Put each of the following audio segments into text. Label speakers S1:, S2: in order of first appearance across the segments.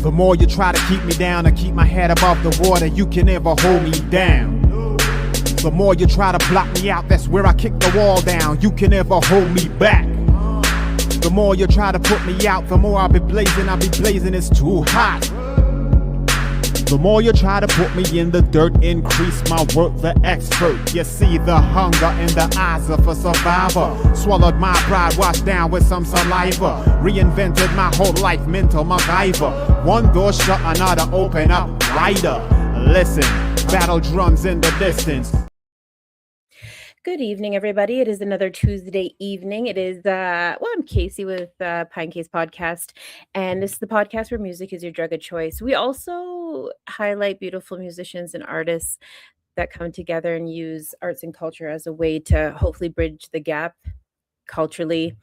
S1: The more you try to keep me down and keep my head above the water, you can never hold me down. The more you try to block me out, that's where I kick the wall down. You can never hold me back. The more you try to put me out, the more I'll be blazing, it's too hot. The more you try to put me in the dirt, increase my work, the expert. You see the hunger in the eyes of a survivor. Swallowed my pride, washed down with some saliva. Reinvented my whole life, mental MacGyver. One door shut, another open up wider. Listen, battle drums in the distance.
S2: Good evening, everybody. It is another Tuesday evening. It is, I'm Casey with Pinecase Podcast, and this is the podcast where music is your drug of choice. We also highlight beautiful musicians and artists that come together and use arts and culture as a way to hopefully bridge the gap culturally,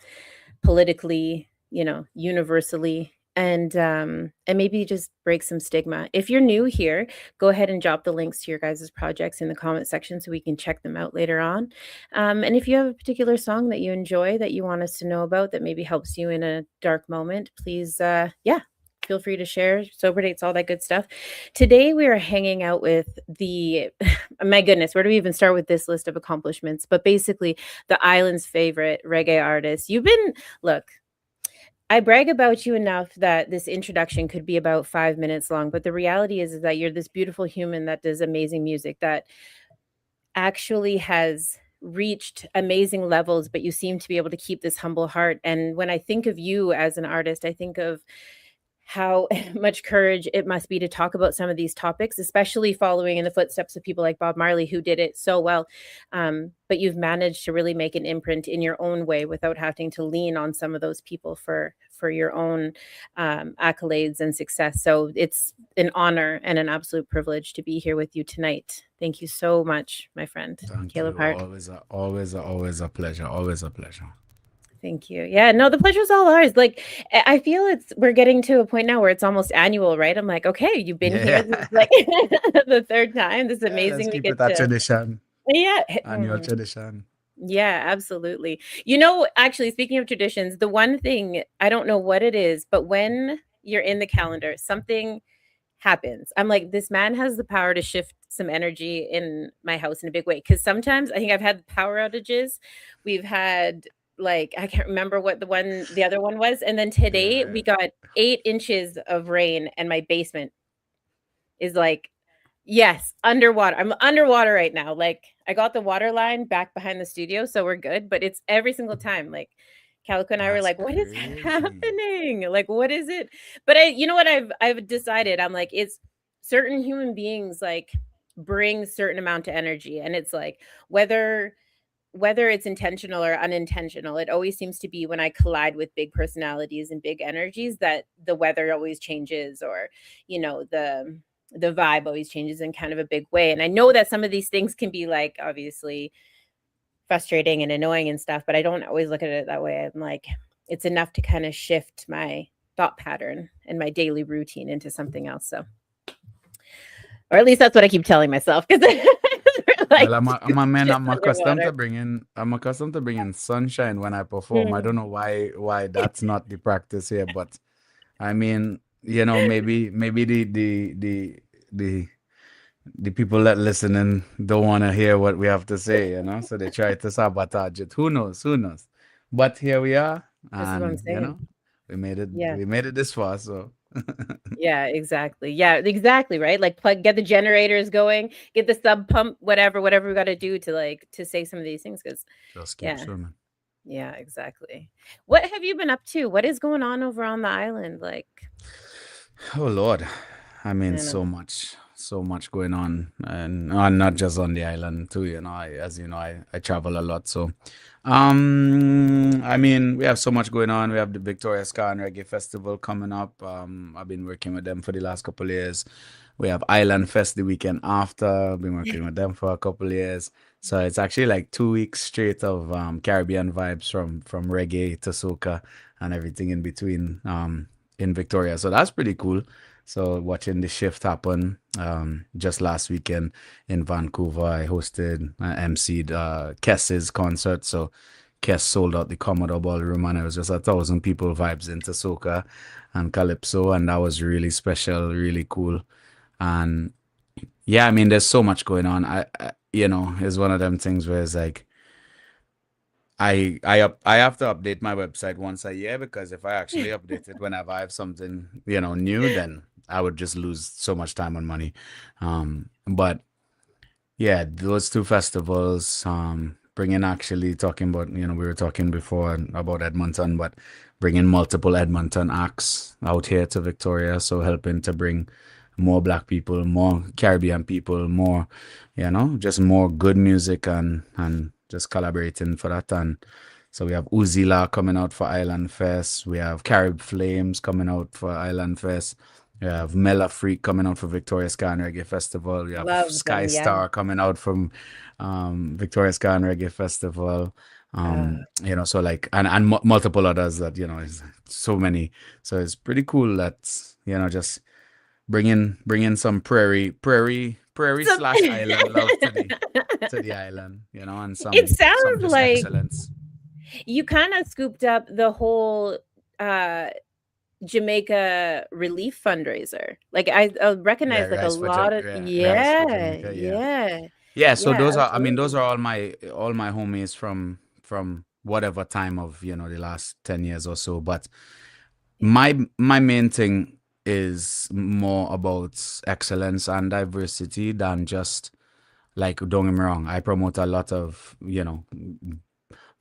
S2: politically, universally, and maybe just break some stigma. If you're new here, go ahead and drop the links to your guys' projects in the comment section so we can check them out later on. And if you have a particular song that you enjoy that you want us to know about that maybe helps you in a dark moment, please, feel free to share, sober dates, all that good stuff. Today we are hanging out with my goodness, where do we even start with this list of accomplishments? But basically the island's favorite reggae artist. I brag about you enough that this introduction could be about 5 minutes long, but the reality is that you're this beautiful human that does amazing music that actually has reached amazing levels, but you seem to be able to keep this humble heart. And when I think of you as an artist, I think of how much courage it must be to talk about some of these topics, especially following in the footsteps of people like Bob Marley, who did it so well. But you've managed to really make an imprint in your own way without having to lean on some of those people for your own accolades and success. So it's an honor and an absolute privilege to be here with you tonight. Thank you so much, my friend.
S3: Thank
S2: Caleb
S3: you.
S2: Hart.
S3: Always a pleasure. Always a pleasure.
S2: Thank you. Yeah, no, the pleasure's all ours. Like, I feel we're getting to a point now where it's almost annual, right? I'm like, okay, you've been here. This is like the third time. This is amazing.
S3: Let's keep it that tradition.
S2: Yeah.
S3: Annual tradition.
S2: Yeah, absolutely. Actually, speaking of traditions, the one thing, I don't know what it is, but when you're in the calendar, something happens. I'm like, this man has the power to shift some energy in my house in a big way. Because sometimes I think I've had power outages. We've had, like, I can't remember what the other one was. And then today we got 8 inches of rain and my basement is like, yes, underwater. I'm underwater right now. Like, I got the water line back behind the studio, so we're good. But it's every single time. Like, Calico and I were like, what is happening? Like, what is it? But I've decided, I'm like, it's certain human beings like bring certain amount of energy. And it's like, whether it's intentional or unintentional, it always seems to be when I collide with big personalities and big energies that the weather always changes, or, the vibe always changes in kind of a big way. And I know that some of these things can be like, obviously frustrating and annoying and stuff, but I don't always look at it that way. I'm like, it's enough to kind of shift my thought pattern and my daily routine into something else. So, or at least that's what I keep telling myself. Because
S3: well, I'm accustomed to bringing sunshine when I perform. I don't know why that's not the practice here, but I mean, maybe the people that listening don't want to hear what we have to say, so they try to sabotage it. Who knows? But here we are, and we made it. Yeah. We made it this far, so.
S2: Yeah, exactly. Right. Like, get the generators going, get the sub pump, whatever we got to do to say some of these things, because
S3: just keep swimming.
S2: Yeah, exactly. What have you been up to? What is going on over on the island? Like,
S3: oh Lord, I mean, so much going on, and not just on the island too. I travel a lot, so I mean, we have so much going on. We have the Victoria Ska and Reggae Festival coming up. I've been working with them for the last couple of years. We have Island Fest the weekend after. I've been working with them for a couple of years. So it's actually like 2 weeks straight of Caribbean vibes from reggae to soca and everything in between in Victoria. So that's pretty cool. So watching the shift happen, just last weekend in Vancouver, I hosted, MC'd Kess's concert. So Kess sold out the Commodore Ballroom, and it was just 1,000 people vibes into soca and calypso, and that was really special, really cool. And yeah, I mean, there's so much going on. It's one of them things where it's like I have to update my website once a year, because if I actually update it whenever I have something new, then I would just lose so much time and money. But yeah, those two festivals, bringing, actually talking about, we were talking before about Edmonton, but bringing multiple Edmonton acts out here to Victoria, so helping to bring more Black people, more Caribbean people, more, just more good music, and just collaborating for that. And so we have Uzila coming out for Island Fest. We have Carib Flames coming out for Island Fest. We have Mela Freak coming out for Victoria Ska and Reggae Festival. We have
S2: Love
S3: Sky
S2: them, yeah.
S3: Star coming out from Victoria Ska and Reggae Festival. So like, and multiple others that, is so many. So it's pretty cool that, just bringing some prairie slash island love to the island, and some
S2: It sounds
S3: just
S2: like
S3: excellence.
S2: you kind of scooped up the whole Jamaica relief fundraiser. Like I recognize like a lot of
S3: Rice for
S2: yeah,
S3: Jamaica,
S2: yeah,
S3: yeah. So
S2: yeah,
S3: those are, I mean,
S2: absolutely.
S3: those are all my homies from whatever time of the last 10 years or so. But my main thing is more about excellence and diversity than just, like, don't get me wrong, I promote a lot of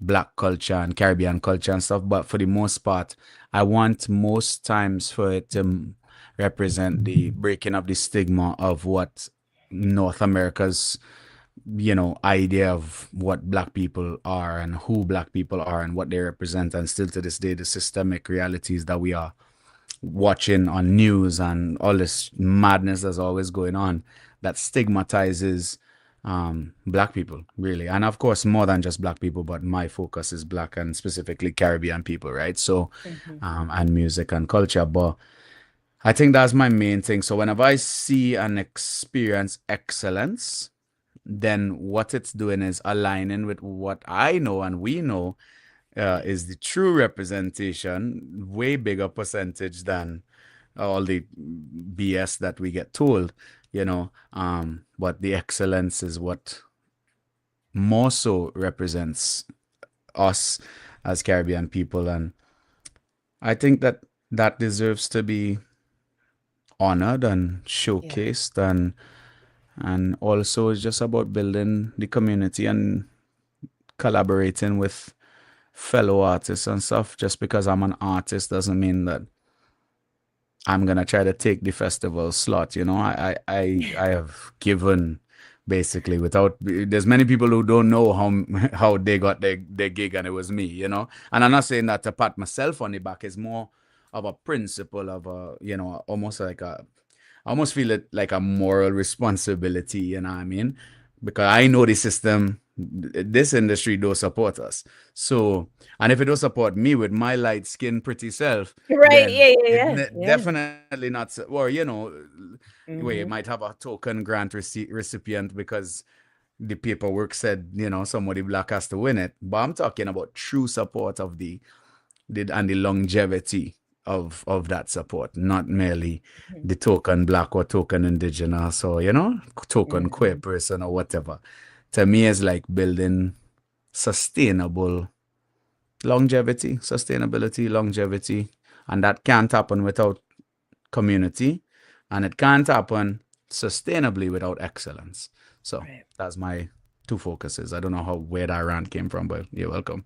S3: Black culture and Caribbean culture and stuff, but for the most part, I want most times for it to represent the breaking of the stigma of what North America's idea of what Black people are and who Black people are and what they represent, and still to this day the systemic realities that we are watching on news and all this madness that's always going on that stigmatizes Black people, really. And of course, more than just Black people, but my focus is Black and specifically Caribbean people, right? So and music and culture. But I think that's my main thing. So whenever I see and experience excellence, then what it's doing is aligning with what I know and we know is the true representation, way bigger percentage than all the BS that we get told, but the excellence is what more so represents us as Caribbean people. And I think that deserves to be honored and showcased. And also it's just about building the community and collaborating with fellow artists and stuff. Just because I'm an artist doesn't mean that I'm gonna try to take the festival slot. I have given, basically, without, there's many people who don't know how they got their gig, and it was me. And I'm not saying that to pat myself on the back. It's more of a principle of almost like I almost feel it like a moral responsibility, you know what I mean? Because I know the system, this industry don't support us. So, and if it don't support me with my light skin, pretty self,
S2: Right,
S3: then
S2: yeah.
S3: definitely not. Or, you might have a token grant recipient because the paperwork said, somebody Black has to win it. But I'm talking about true support of the longevity of that support, not merely the token Black or token Indigenous or token queer person or whatever. To me, it's like building sustainability, longevity, and that can't happen without community, and it can't happen sustainably without excellence. So that's my two focuses. I don't know where that rant came from, but you're welcome.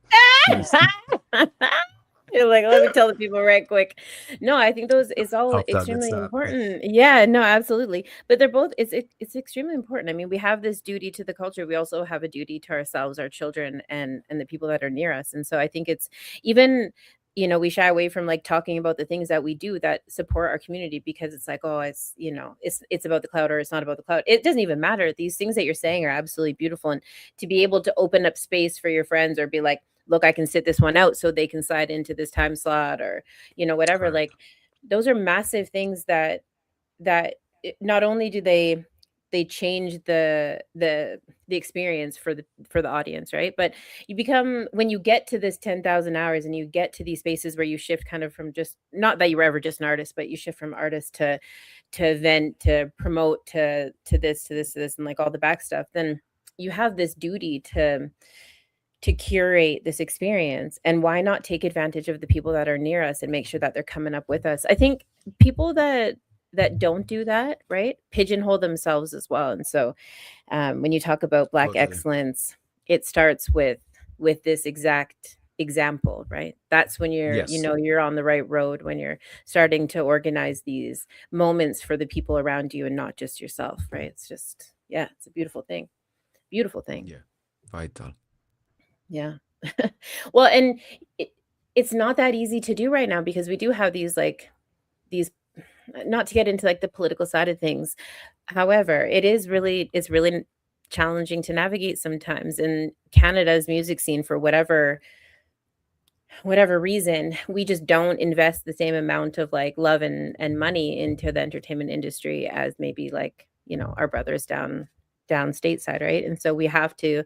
S2: You're like, let me tell the people right quick. No, I think it's all extremely important. Yeah, no, absolutely. But they're both, it's extremely important. I mean, we have this duty to the culture. We also have a duty to ourselves, our children, and the people that are near us. And so I think it's even, we shy away from like talking about the things that we do that support our community, because it's like, oh, it's, it's about the cloud or it's not about the cloud. It doesn't even matter. These things that you're saying are absolutely beautiful. And to be able to open up space for your friends or be like, look, I can sit this one out so they can slide into this time slot or, whatever. Correct. Like those are massive things that not only do they they change the experience for the audience, right? But you become, when you get to this 10,000 hours and you get to these spaces where you shift kind of from, just not that you were ever just an artist, but you shift from artist to event, to promote, to this, to this, to this, and like all the back stuff, then you have this duty to curate this experience. And why not take advantage of the people that are near us and make sure that they're coming up with us? I think people that don't do that, right, pigeonhole themselves as well. And so when you talk about Black
S3: Totally.
S2: excellence, it starts with this exact example, right? That's when you're, you
S3: Yes.
S2: know, you're on the right road, when you're starting to organize these moments for the people around you and not just yourself, right? It's just, yeah, it's a beautiful thing. Beautiful thing.
S3: Yeah. Vital.
S2: Yeah. Well, and it's not that easy to do right now, because we do have these, like, these, not to get into like the political side of things. However, it's really challenging to navigate sometimes in Canada's music scene. For whatever reason, we just don't invest the same amount of like love and money into the entertainment industry as maybe, like, you know, our brothers down stateside, right? And so we have to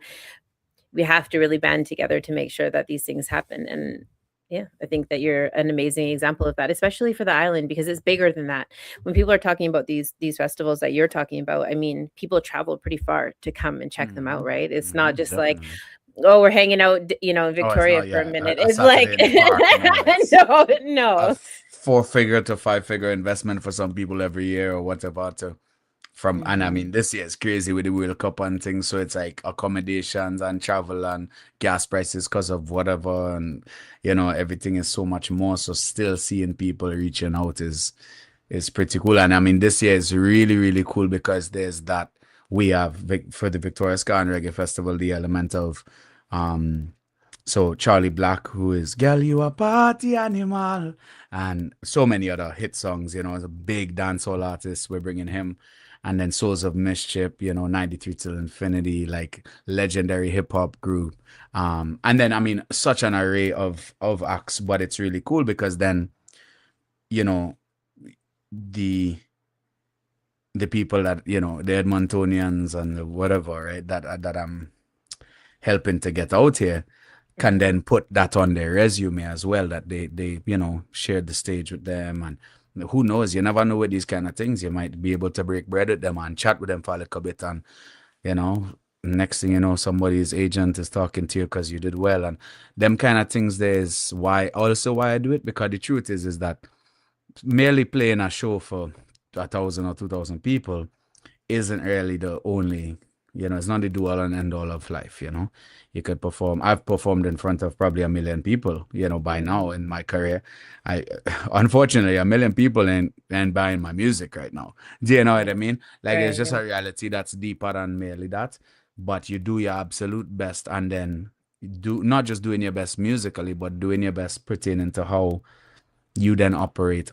S2: really band together to make sure that these things happen. And yeah, I think that you're an amazing example of that, especially for the island, because it's bigger than that. When people are talking about these festivals that you're talking about, I mean, people travel pretty far to come and check them out, right? It's not just like,
S3: Definitely.
S2: oh, we're hanging out, you know, in
S3: Oh, it's
S2: Victoria
S3: not,
S2: for a
S3: yeah,
S2: minute.
S3: a
S2: It's like,
S3: Saturday in the park. It's
S2: no,
S3: a
S2: no.
S3: 4-figure to 5-figure investment for some people every year or whatever to from. And I mean, this year is crazy with the World Cup and things, so it's like accommodations and travel and gas prices because of whatever, and you know, everything is so much more. So still seeing people reaching out is pretty cool. And I mean, this year is really, really cool because there's that, we have for the Victoria Ska and Reggae Festival, the element of so Charlie Black, who is "Girl, You a Party Animal," and so many other hit songs, you know, as a big dancehall artist, we're bringing him. And then Souls of Mischief, you know, 93 Till Infinity, like legendary hip hop group. And then I mean, such an array of acts, but it's really cool because then, you know, the people that, you know, the Edmontonians and the whatever, right, that I'm helping to get out here can then put that on their resume as well, that they you know, shared the stage with them. And who knows, you never know with these kind of things, you might be able to break bread with them and chat with them for a little bit, and you know, next thing you know, somebody's agent is talking to you because you did well. And them kind of things, there's why I do it, because the truth is that merely playing a show for 1,000 or 2,000 people isn't really the only, you know, it's not the do all and end all of life, you know. You could perform. I've performed in front of probably 1 million people, you know, by now in my career. I unfortunately 1 million people ain't buying my music right now. Do you know what I mean? Like, it's
S2: Right,
S3: just
S2: yeah.
S3: a reality that's deeper than merely that. But you do your absolute best, and then do not just doing your best musically, but doing your best pertaining to how you then operate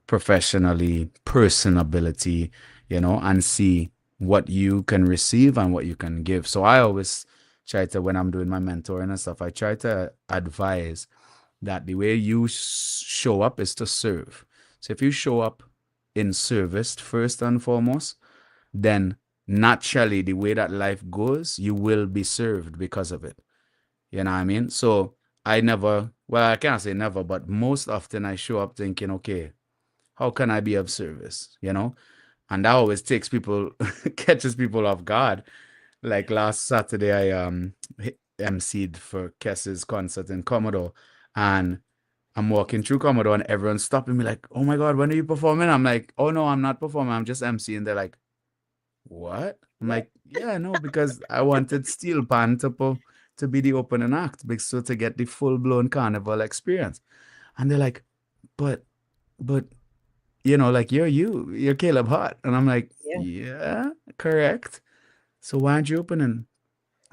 S3: professionally, personability, you know, and see what you can receive and what you can give. So I always try to, when I'm doing my mentoring and stuff, I try to advise that the way you show up is to serve. So if you show up in service first and foremost, then naturally the way that life goes, you will be served because of it. You know what I mean? So I never, well, I can't say never, but most often I show up thinking, okay, how can I be of service? You know? And that always takes people, catches people off guard. Like last Saturday, I emceed for Kess's concert in Commodore, and I'm walking through Commodore, and everyone's stopping me like, "Oh my God, when are you performing?" I'm like, "Oh no, I'm not performing. I'm just emceeing." They're like, "What?" I'm like, "Yeah, no, because I wanted Steel Pan to be the opening act, so to get the full blown carnival experience." And they're like, "But, but." You know, like you're Caleb Hart. And I'm like,
S2: Yeah.
S3: yeah, correct. So why aren't you opening?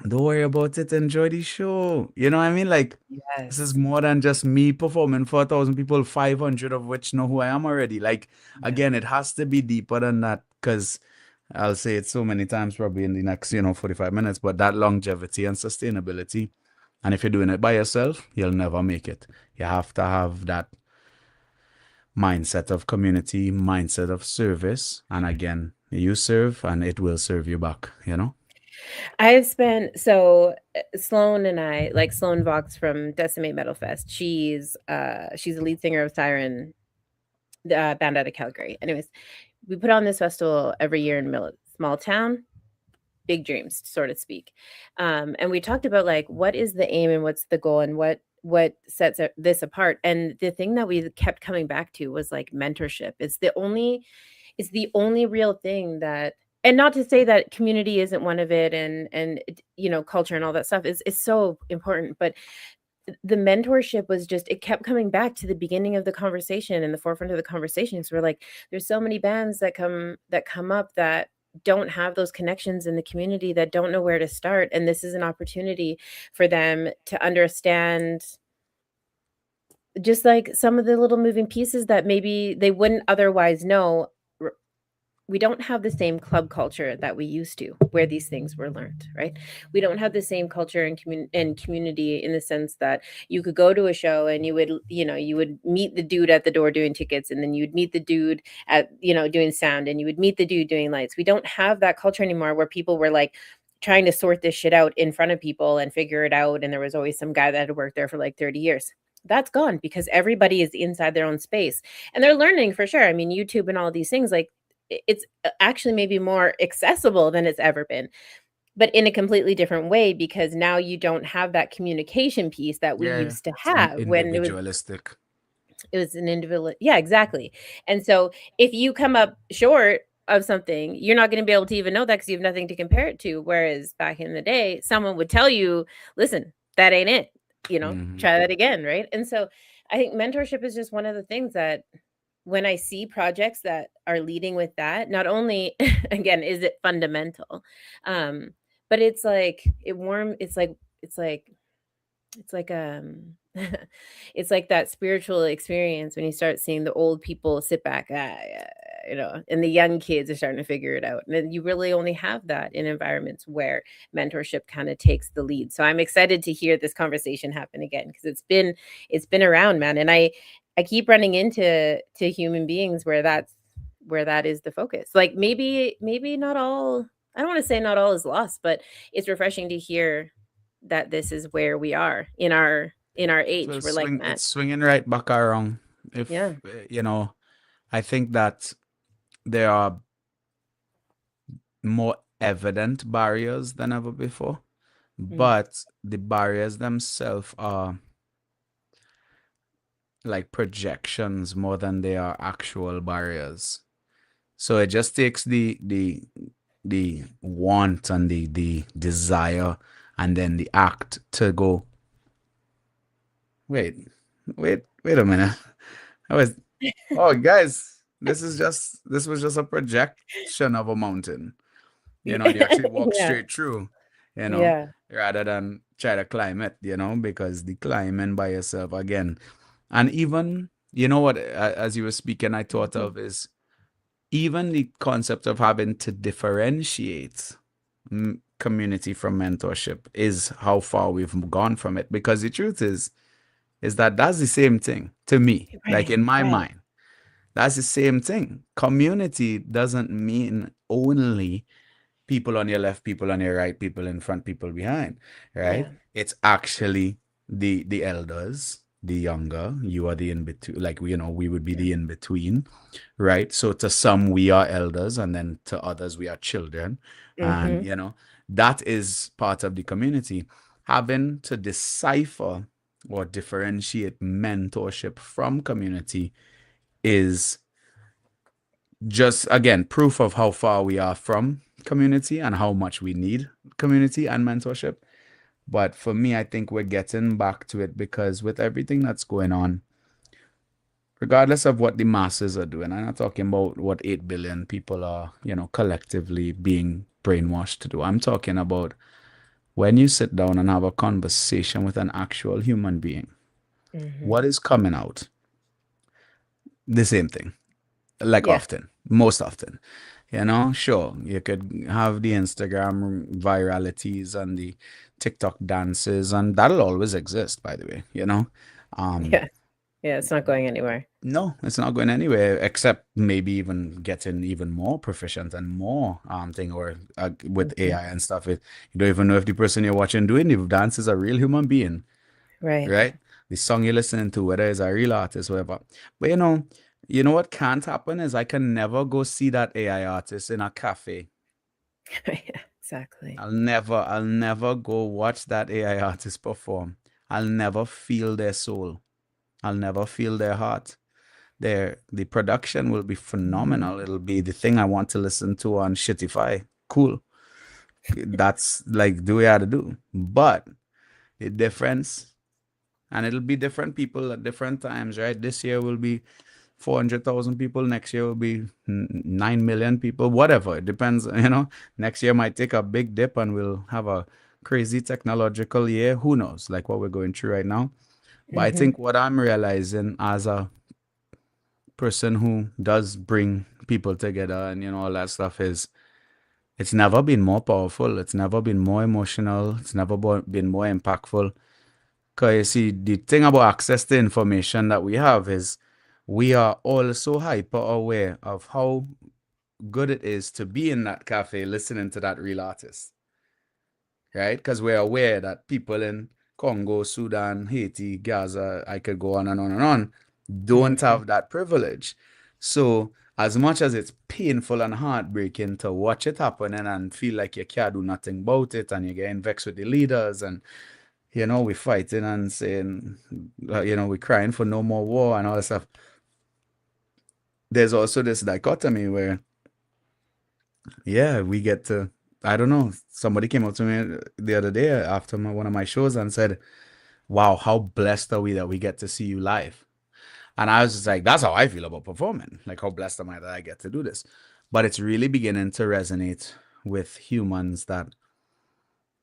S3: Don't worry about it. Enjoy the show. You know what I mean? Like, this is
S2: Yes.
S3: more than just me performing for 1,000 people, 500 of which know who I am already. Like,
S2: Yeah.
S3: again, it has to be deeper than that, because I'll say it so many times probably in the next, you know, 45 minutes, but that longevity and sustainability. And if you're doing it by yourself, you'll never make it. You have to have that mindset of community, mindset of service, and again, You serve and it will serve you back, you know?
S2: I've spent so Sloan and I, like Sloan Vox from Decimate Metal Fest. She's the lead singer of Siren, the band out of Calgary. Anyways, we put on this festival every year in small town, big dreams, so to speak. And we talked about like what is the aim and what's the goal and what sets this apart. And the thing that we kept coming back to was like mentorship. It's the only real thing that, and not to say that community isn't one of it, and you know, culture and all that stuff is so important, but the mentorship was just, it kept coming back to the beginning of the conversation and the forefront of the conversation. So we're like, there's so many bands that come up that don't have those connections in the community, that don't know where to start, and this is an opportunity for them to understand just like some of the little moving pieces that maybe they wouldn't otherwise know. We don't have the same club culture that we used to, where these things were learned, right? We don't have the same culture and community in the sense that you could go to a show and you would, you know, you would meet the dude at the door doing tickets, and then you'd meet the dude at, you know, doing sound, and you would meet the dude doing lights. We don't have that culture anymore, where people were like trying to sort this shit out in front of people and figure it out, and there was always some guy that had worked there for like 30 years. That's gone because everybody is inside their own space and they're learning for sure. I mean, YouTube and all these things, like, it's actually maybe more accessible than it's ever been, but in a completely different way, because now you don't have that communication piece that we used to have when
S3: Individualistic.
S2: It was an individual. Yeah, exactly. And so if you come up short of something, you're not going to be able to even know that because you have nothing to compare it to. Whereas back in the day, someone would tell you, listen, that ain't it, you know, try that again. Right. And so I think mentorship is just one of the things that, when I see projects that are leading with that, not only again is it fundamental, but it's like it's like it's like that spiritual experience when you start seeing the old people sit back, you know, and the young kids are starting to figure it out. And then you really only have that in environments where mentorship kind of takes the lead. So I'm excited to hear this conversation happen again, because it's been around, man. And I keep running into human beings where that is the focus. Like maybe not all, I don't want to say not all is lost, but it's refreshing to hear that this is where we are in our age.
S3: So
S2: We're like, man,
S3: it's swinging right back around. If you know, I think that there are more evident barriers than ever before, but the barriers themselves are like projections more than they are actual barriers. So it just takes the want and the desire and then the act to go, wait a minute. Oh guys, this was just a projection of a mountain. You know, you actually walk straight through, you know, rather than try to climb it, you know, because the climbing by yourself again. And even, you know what, as you were speaking, I thought of is even the concept of having to differentiate community from mentorship is how far we've gone from it. Because the truth is that that's the same thing to me, like in my mind. That's the same thing. Community doesn't mean only people on your left, people on your right, people in front, people behind, right? It's actually the elders, the younger, you are the in between, like, you know, we would be the in between, right? So to some we are elders, and then to others we are children, and you know, that is part of the community. Having to decipher or differentiate mentorship from community is just, again, proof of how far we are from community and how much we need community and mentorship. But for me, I think we're getting back to it, because with everything that's going on, regardless of what the masses are doing, I'm not talking about what 8 billion people are, you know, collectively being brainwashed to do. I'm talking about when you sit down and have a conversation with an actual human being, what is coming out? The same thing. Like most often, you know. Sure, you could have the Instagram viralities and the TikTok dances, and that'll always exist, by the way, you know.
S2: Yeah, it's not going anywhere.
S3: No, it's not going anywhere except maybe even getting even more proficient and more thing or with
S2: Mhm.
S3: AI and stuff. You don't even know if the person you're watching doing the dance is a real human being,
S2: Right.
S3: right? The song you're listening to, whether it's a real artist, whatever. But you know what can't happen is I can never go see that AI artist in a cafe.
S2: Yeah, exactly.
S3: I'll never go watch that AI artist perform. I'll never feel their soul. I'll never feel their heart. The production will be
S2: Mhm.
S3: phenomenal. It'll be the thing I want to listen to on Shitify. Cool. That's like the way I to do. But the difference, and it'll be different people at different times, right? This year will be 400,000 people. Next year will be 9 million people, whatever. It depends, Next year might take a big dip and we'll have a crazy technological year. Who knows? Like what we're going through right now. But I
S2: Mhm.
S3: think what I'm realizing as a person who does bring people together and all that stuff is it's never been more powerful. It's never been more emotional. It's never been more impactful. Because you see, the thing about access to information that we have is we are all so hyper aware of how good it is to be in that cafe listening to that real artist, right? Because we're aware that people in Congo, Sudan, Haiti, Gaza, I could go on and on and on, don't
S2: Mhm.
S3: have that privilege. So, as much as it's painful and heartbreaking to watch it happening and feel like you can't do nothing about it and you're getting vexed with the leaders and we're fighting and saying, we're crying for no more war and all that stuff. There's also this dichotomy where, yeah, we get to, I don't know, somebody came up to me the other day after one of my shows and said, wow, how blessed are we that we get to see you live? And I was just like, that's how I feel about performing. Like, how blessed am I that I get to do this? But it's really beginning to resonate with humans that,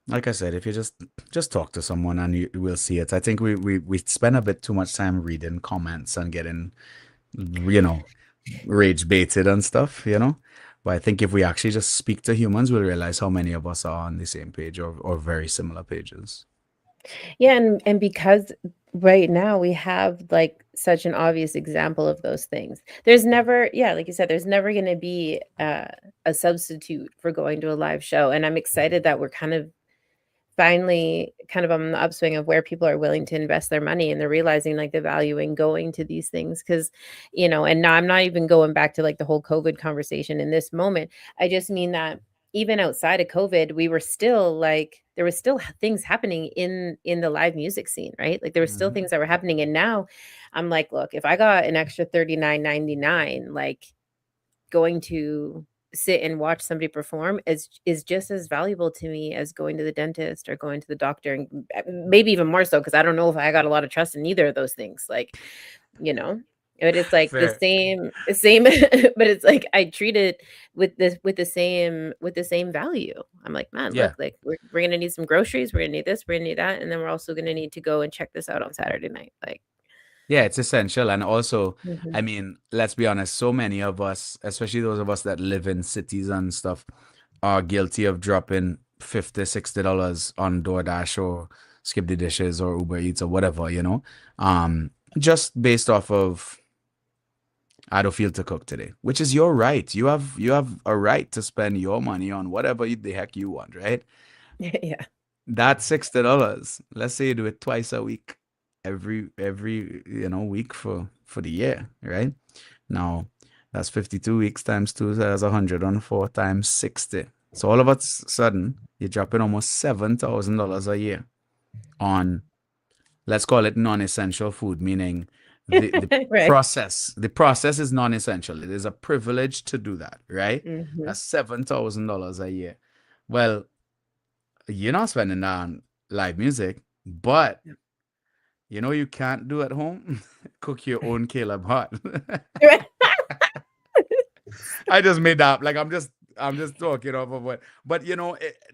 S3: like I said, if you just talk to someone and you will see it. I think we spend a bit too much time reading comments and getting, you know, rage baited and stuff. But I think if we actually just speak to humans, we'll realize how many of us are on the same page or very similar pages.
S2: Yeah, and because right now we have like such an obvious example of those things. There's never, yeah, like you said, there's never going to be a substitute for going to a live show, and I'm excited that we're kind of finally kind of on the upswing of where people are willing to invest their money and they're realizing like the value in going to these things because and now I'm not even going back to like the whole COVID conversation in this moment. I just mean that even outside of COVID we were still like there was still things happening in the live music scene, right? Like there were still
S3: Mhm.
S2: things that were happening, and now I'm like, look, if I got an extra 39.99, like going to sit and watch somebody perform is just as valuable to me as going to the dentist or going to the doctor, and maybe even more so because I don't know if I got a lot of trust in either of those things. Like, you know, but it's like the
S3: Fair.
S2: same, but it's like I treat it with the same value. I'm like, man, look,
S3: Yeah.
S2: like we're gonna need some groceries, we're gonna need this, we're gonna need that, and then we're also gonna need to go and check this out on Saturday night. Like,
S3: Yeah, it's essential. And also,
S2: mhm.
S3: I mean, let's be honest, so many of us, especially those of us that live in cities and stuff, are guilty of dropping $50, $60 on DoorDash or Skip the Dishes or Uber Eats or whatever. Just based off of I don't feel to cook today, which is your right. You have a right to spend your money on whatever the heck you want, right?
S2: Yeah.
S3: That's $60. Let's say you do it twice a week, every week for the year, right? Now that's 52 weeks times two, so that's 104 times 60. So all of a sudden, you're dropping almost $7,000 a year on, let's call it non-essential food, meaning the
S2: Right.
S3: process is non-essential. It is a privilege to do that, right?
S2: Mhm.
S3: That's $7,000 a year. Well, you're not spending that on live music, but you can't do at home. Cook your own Caleb Hart.
S2: Right.
S3: I just made that up. Like I'm just talking off of what, but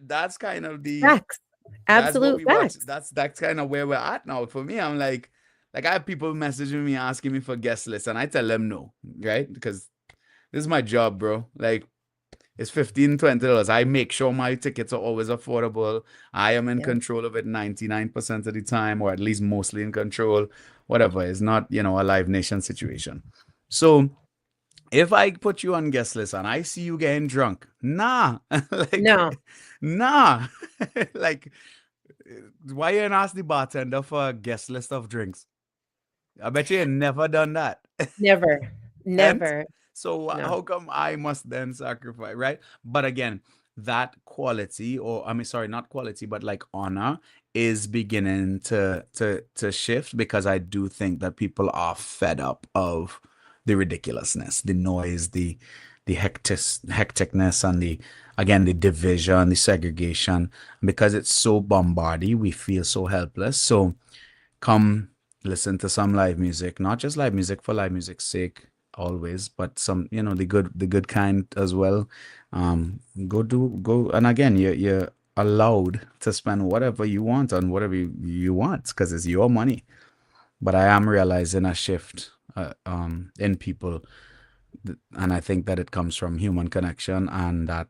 S3: that's kind of
S2: Facts.
S3: that's what
S2: Absolute
S3: we watch.
S2: facts.
S3: That's kind of where we're at now. For me, I'm like I have people messaging me asking me for guest lists, and I tell them no, right? Because this is my job, bro. Like it's $15, $20. I make sure my tickets are always affordable. I am in
S2: Yeah.
S3: control of it 99% of the time, or at least mostly in control. whatever. It's not, a Live Nation situation. So if I put you on guest list and I see you getting drunk, nah,
S2: No,
S3: nah, like, why you ain't ask the bartender for a guest list of drinks? I bet you ain't never done that.
S2: never,
S3: And
S2: never.
S3: so
S2: No.
S3: how come I must then sacrifice, right? But again, that quality, or I mean, sorry, not quality, but like honor is beginning to shift, because I do think that people are fed up of the ridiculousness, the noise, the hecticness, and the division, the segregation. Because it's so bombarding, we feel so helpless. So come listen to some live music, not just live music for live music's sake always, but some, the good kind as well. Go, and again, you're allowed to spend whatever you want on whatever you want, because it's your money. But I am realizing a shift in people, and I think that it comes from human connection and that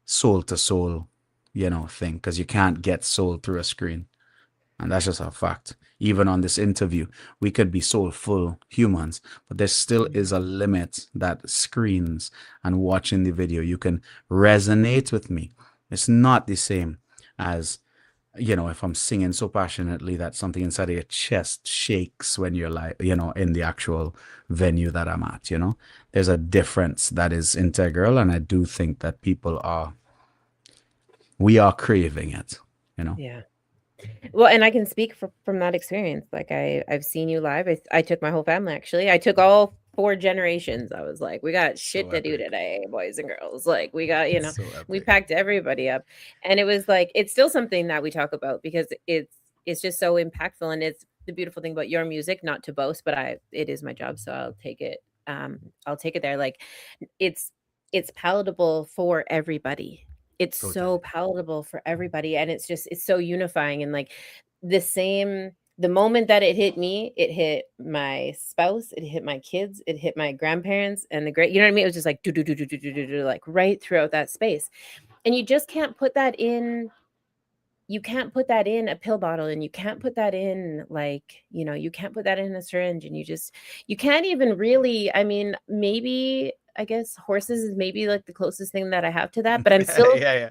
S3: soul to soul, thing, because you can't get soul through a screen. And that's just a fact. Even on this interview, we could be soulful humans, but there still is a limit that screens and watching the video. You can resonate with me. It's not the same as, if I'm singing so passionately that something inside of your chest shakes when you're like, in the actual venue that I'm at, there's a difference that is integral. And I do think that we are craving it,
S2: Yeah. Well, and I can speak from that experience. Like I've seen you live. I took my whole family, actually. I took all 4 generations. I was like, we got shit
S3: So
S2: to do
S3: epic.
S2: today, boys and girls. Like we got,
S3: So
S2: we
S3: epic.
S2: packed everybody up. And it was like, it's still something that we talk about because it's just so impactful. And it's the beautiful thing about your music, not to boast, but it is my job. So I'll take it. I'll take it there. Like it's it's palatable for everybody. It's so
S3: Totally.
S2: palatable for everybody, and it's so unifying. And like the moment that it hit me, it hit my spouse, it hit my kids, it hit my grandparents, and the great, you know what I mean? It was just like do do do do do do do, like right throughout that space. And you just can't put that in. You can't put that in a pill bottle, and you can't put that in, like, you can't put that in a syringe, and you can't even really, I mean, maybe, I guess horses is maybe like the closest thing that I have to that, but
S3: Yeah, yeah.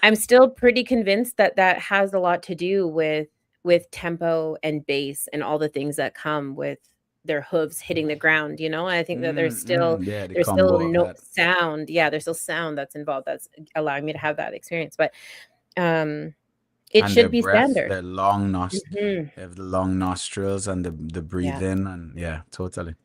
S2: I'm still pretty convinced that that has a lot to do with tempo and bass and all the things that come with their hooves hitting the ground, I think that
S3: Yeah, the
S2: there's still
S3: combo of
S2: no
S3: that.
S2: sound. Yeah, there's still sound that's involved that's allowing me to have that experience. But um it
S3: And their
S2: should be
S3: breath,
S2: standard.
S3: their long
S2: Mhm.
S3: they have the long nostrils and the
S2: Yeah.
S3: breathing, and yeah, totally.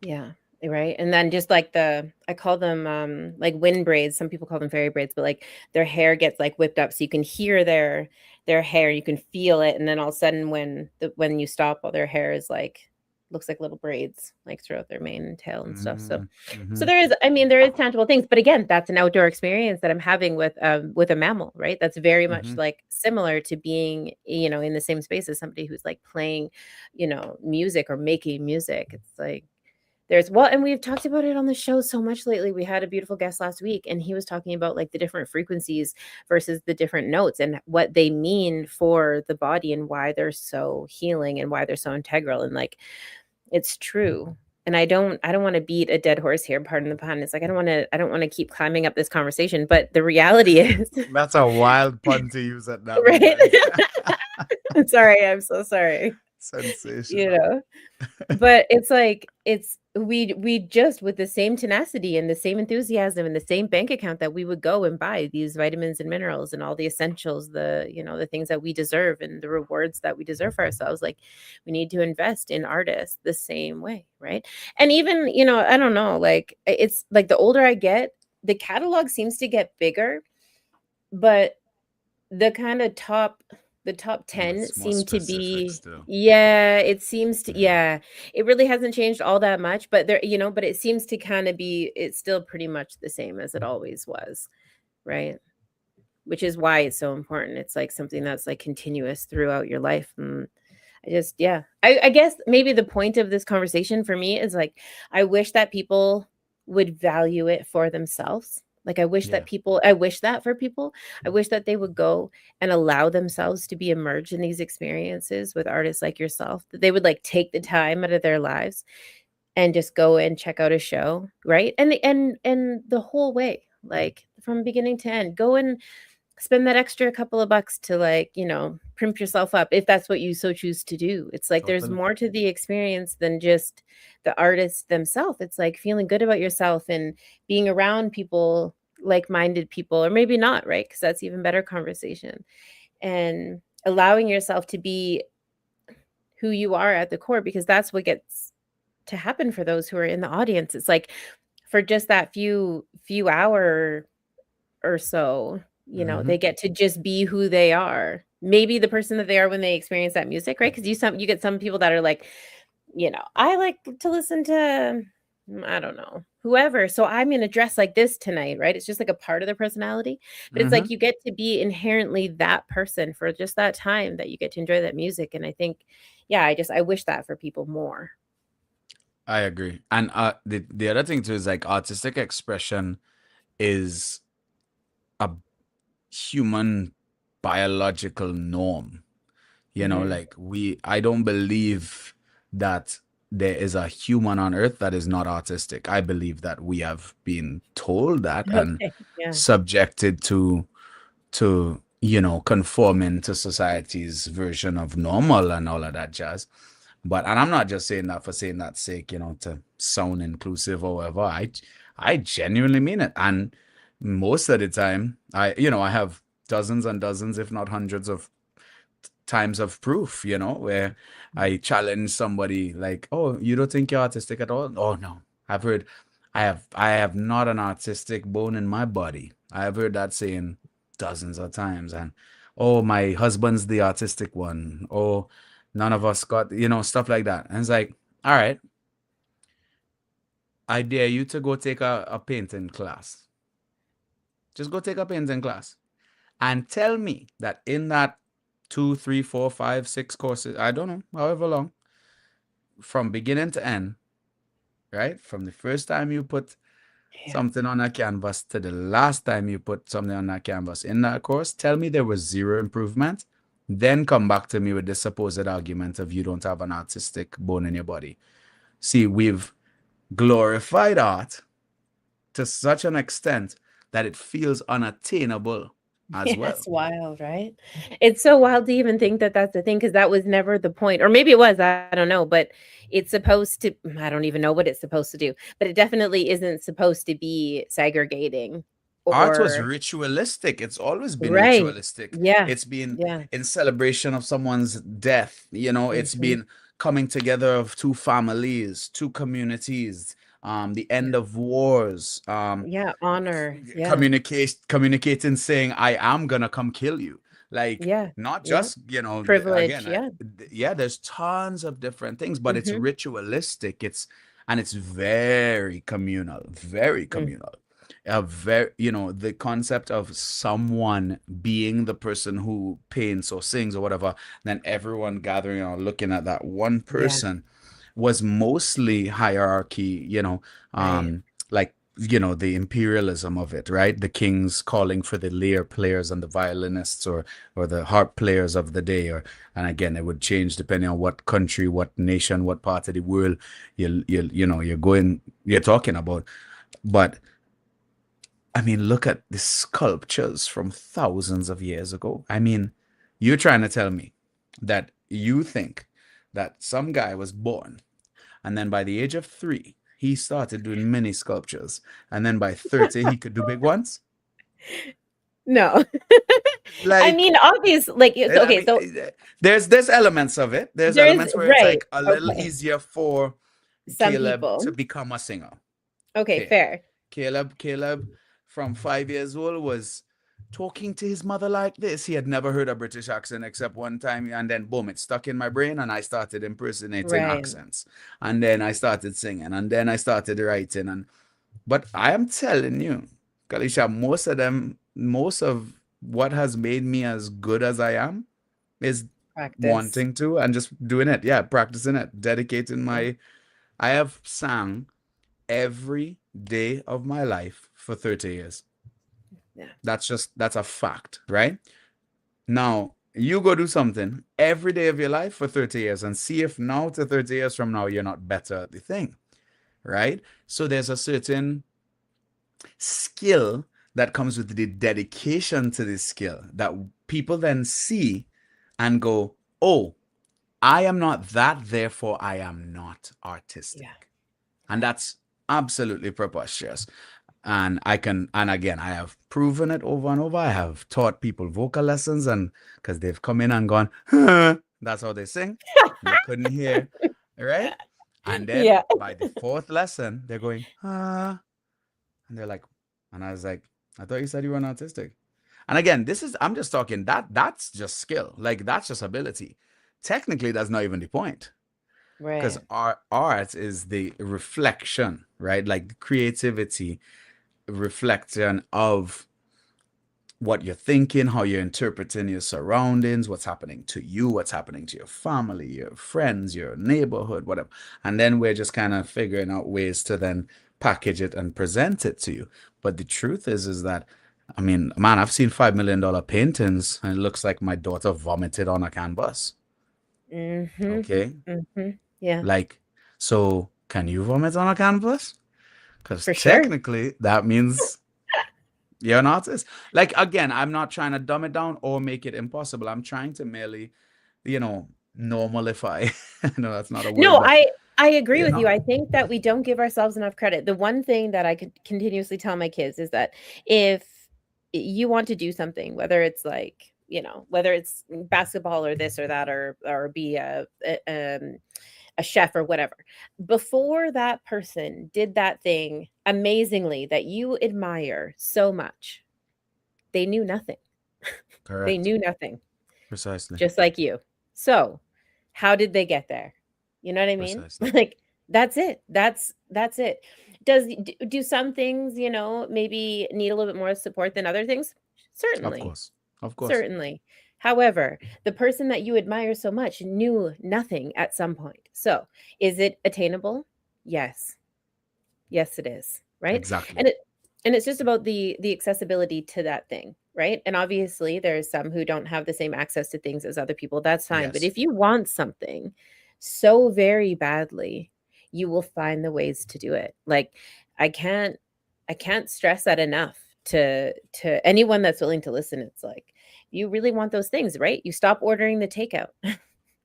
S2: Yeah, right. And then just like I call them like wind braids. Some people call them fairy braids, but like their hair gets like whipped up so you can hear their hair, you can feel it, and then all of a sudden when you stop, all their hair is like looks like little braids like throughout their mane and tail and stuff. So
S3: Mm-hmm.
S2: there is tangible things, but again, that's an outdoor experience that I'm having with a mammal, right? That's very much
S3: Mm-hmm.
S2: like similar to being, in the same space as somebody who's like playing, music or making music. It's like and we've talked about it on the show so much lately. We had a beautiful guest last week, and he was talking about like the different frequencies versus the different notes and what they mean for the body and why they're so healing and why they're so integral. And like, it's true. And I don't want to beat a dead horse here, pardon the pun. It's like I don't want to keep climbing up this conversation, but the reality is,
S3: That's a wild pun to use at that
S2: right?
S3: moment.
S2: I'm sorry. I'm so sorry. you
S3: Sensational.
S2: know but it's like we just, with the same tenacity and the same enthusiasm and the same bank account, that we would go and buy these vitamins and minerals and all the essentials, the things that we deserve and the rewards that we deserve for ourselves. Like, we need to invest in artists the same way, right? And even, I don't know, like, it's like the older I get, the catalog seems to get bigger, but the kind of the top
S3: Oh,
S2: 10
S3: it's more
S2: seem to
S3: specific
S2: be,
S3: still.
S2: yeah, it seems to,
S3: Yeah.
S2: yeah, it really hasn't changed all that much, but but it seems to kind of be, it's still pretty much the same as it always was, right? Which is why it's so important. It's like something that's like continuous throughout your life. And yeah, I guess maybe the point of this conversation for me is like, I wish that people would value it for themselves. Like, I wish
S3: Yeah.
S2: that people, I wish that for people, I wish that they would go and allow themselves to be immersed in these experiences with artists like yourself, that they would like take the time out of their lives and just go and check out a show, right? And the whole way, like from beginning to end, go and spend that extra couple of bucks to like, primp yourself up if that's what you so choose to do. It's like there's
S3: Totally.
S2: more to the experience than just the artist themselves. It's like feeling good about yourself and being around people, like-minded people, or maybe not, right? Because that's even better conversation. And allowing yourself to be who you are at the core, because that's what gets to happen for those who are in the audience. It's like for just that few hour or so,
S3: Mm-hmm.
S2: they get to just be who they are. Maybe the person that they are when they experience that music, right? Because you get some people that are like, I like to listen to, I don't know, whoever. So I'm gonna dress like this tonight, right? It's just like a part of their personality. But it's
S3: Mm-hmm.
S2: like you get to be inherently that person for just that time that you get to enjoy that music. And I think, yeah, I wish that for people more.
S3: I agree. And the other thing too is like artistic expression is a human biological norm.
S2: Hmm.
S3: Like I don't believe that there is a human on earth that is not artistic. I believe that we have been told that and
S2: Okay. Yeah.
S3: subjected to conforming to society's version of normal and all of that jazz. And I'm not just saying that for saying that sake, to sound inclusive or whatever. I genuinely mean it. And most of the time, I have dozens and dozens, if not hundreds of times of proof, where I challenge somebody like, "Oh, you don't think you're artistic at all?" Oh no. I've heard I have not an artistic bone in my body. I have heard that saying dozens of times. And oh, my husband's the artistic one. Oh, none of us got, stuff like that. And it's like, all right, I dare you to go take a painting class. Just go take a painting class and tell me that in that 2, 3, 4, 5, 6 courses, I don't know, however long, from beginning to end, right? From the first time you put
S2: Yeah.
S3: something on a canvas to the last time you put something on that canvas in that course, tell me there was zero improvement. Then come back to me with the supposed argument of you don't have an artistic bone in your body. See, we've glorified art to such an extent that it feels unattainable as
S2: Yeah,
S3: well.
S2: it's wild, right? It's so wild to even think that that's the thing, because that was never the point. Or maybe it was, I don't know, but it's supposed to, I don't even know what it's supposed to do, but it definitely isn't supposed to be segregating
S3: Art was
S2: or
S3: ritualistic. It's always been
S2: right.
S3: ritualistic.
S2: Yeah.
S3: It's been
S2: Yeah.
S3: in celebration of someone's death. It's
S2: Mhm.
S3: been coming together of two families, two communities, the end of wars,
S2: Yeah, honor. Yeah.
S3: communicating saying, I am gonna come kill you. Like,
S2: Yeah.
S3: not
S2: Yeah.
S3: just,
S2: Privilege.
S3: again,
S2: Yeah.
S3: yeah, there's tons of different things, but it's
S2: Mhm.
S3: ritualistic. And it's very communal, very
S2: Mm.
S3: communal. The concept of someone being the person who paints or sings or whatever, then everyone gathering or looking at that one
S2: Yeah.
S3: person was mostly hierarchy,
S2: Right.
S3: like the imperialism of it, right? The kings calling for the lyre players and the violinists or the harp players of the day, and again, it would change depending on what country, what nation, what part of the world you're talking about. But I mean, look at the sculptures from thousands of years ago. I mean, you're trying to tell me that you think that some guy was born and then by the age of 3, he started doing mini sculptures. And then by 30, he could do big ones?
S2: No. I
S3: Like,
S2: mean, obvious, like,
S3: I
S2: okay,
S3: mean,
S2: so
S3: there's elements of it. There's
S2: there is,
S3: elements where it's
S2: right.
S3: like a little
S2: Okay.
S3: easier for
S2: Some
S3: Caleb
S2: people.
S3: to become a singer.
S2: Okay,
S3: Okay.
S2: fair.
S3: Caleb from 5 years old was talking to his mother like this. He had never heard a British accent except one time, and then boom, it stuck in my brain, and I started impersonating
S2: Right.
S3: accents. And then I started singing, and then I started writing. But I am telling you, Kalisha, most of what has made me as good as I am is
S2: Practice.
S3: wanting to and just doing it. Yeah, practicing it, dedicating
S2: Yeah.
S3: I have sang every day of my life for 30 years.
S2: Yeah.
S3: That's a fact, right? Now, you go do something every day of your life for 30 years and see if now to 30 years from now you're not better at the thing, right? So there's a certain skill that comes with the dedication to this skill that people then see and go, oh, I am not that, therefore I am not artistic.
S2: Yeah.
S3: And that's absolutely preposterous. And again, I have proven it over and over. I have taught people vocal lessons, and because they've come in and gone, huh, that's how they sing. They couldn't hear, right? And then
S2: Yeah.
S3: by the fourth lesson, they're going, and they're like, and I was like, I thought you said you were autistic. And again, I'm just talking that's just skill. Like that's just ability. Technically, that's not even the point. Because
S2: Right.
S3: art is the reflection, right? Like the creativity reflection of what you're thinking, how you're interpreting your surroundings, what's happening to you, what's happening to your family, your friends, your neighborhood, whatever. And then we're just kind of figuring out ways to then package it and present it to you. But the truth is that, I mean, man, I've seen $5 million paintings and it looks like my daughter vomited on a canvas.
S2: Mm-hmm.
S3: Okay.
S2: Mm-hmm. Yeah.
S3: Like, so can you vomit on a canvas? Because
S2: For sure.
S3: technically that means you're an artist. Like, again, I'm not trying to dumb it down or make it impossible. I'm trying to merely, normalify. No, that's not a word,
S2: No,
S3: but
S2: I agree with you.
S3: know.
S2: I think that we don't give ourselves enough credit. The one thing that I could continuously tell my kids is that if you want to do something, whether it's like, whether it's basketball or this or that, or be a chef or whatever, before that person did that thing amazingly that you admire so much, they knew nothing. They
S3: Correct.
S2: knew nothing,
S3: Precisely.
S2: just like you. So, how did they get there? You know what I mean?
S3: Precisely.
S2: Like that's it. That's it. Do some things, maybe need a little bit more support than other things?
S3: Of
S2: Certainly.
S3: course. Of course.
S2: Certainly. However, the person that you admire so much knew nothing at some point. So, is it attainable? Yes. Yes, it is. Right?
S3: Exactly.
S2: And it's just about the accessibility to that thing, right? And obviously there's some who don't have the same access to things as other people. That's fine. But
S3: Yes.
S2: if you want something so very badly, you will find the ways to do it. Like I can't stress that enough to anyone that's willing to listen. It's like, you really want those things, right? You stop ordering the takeout.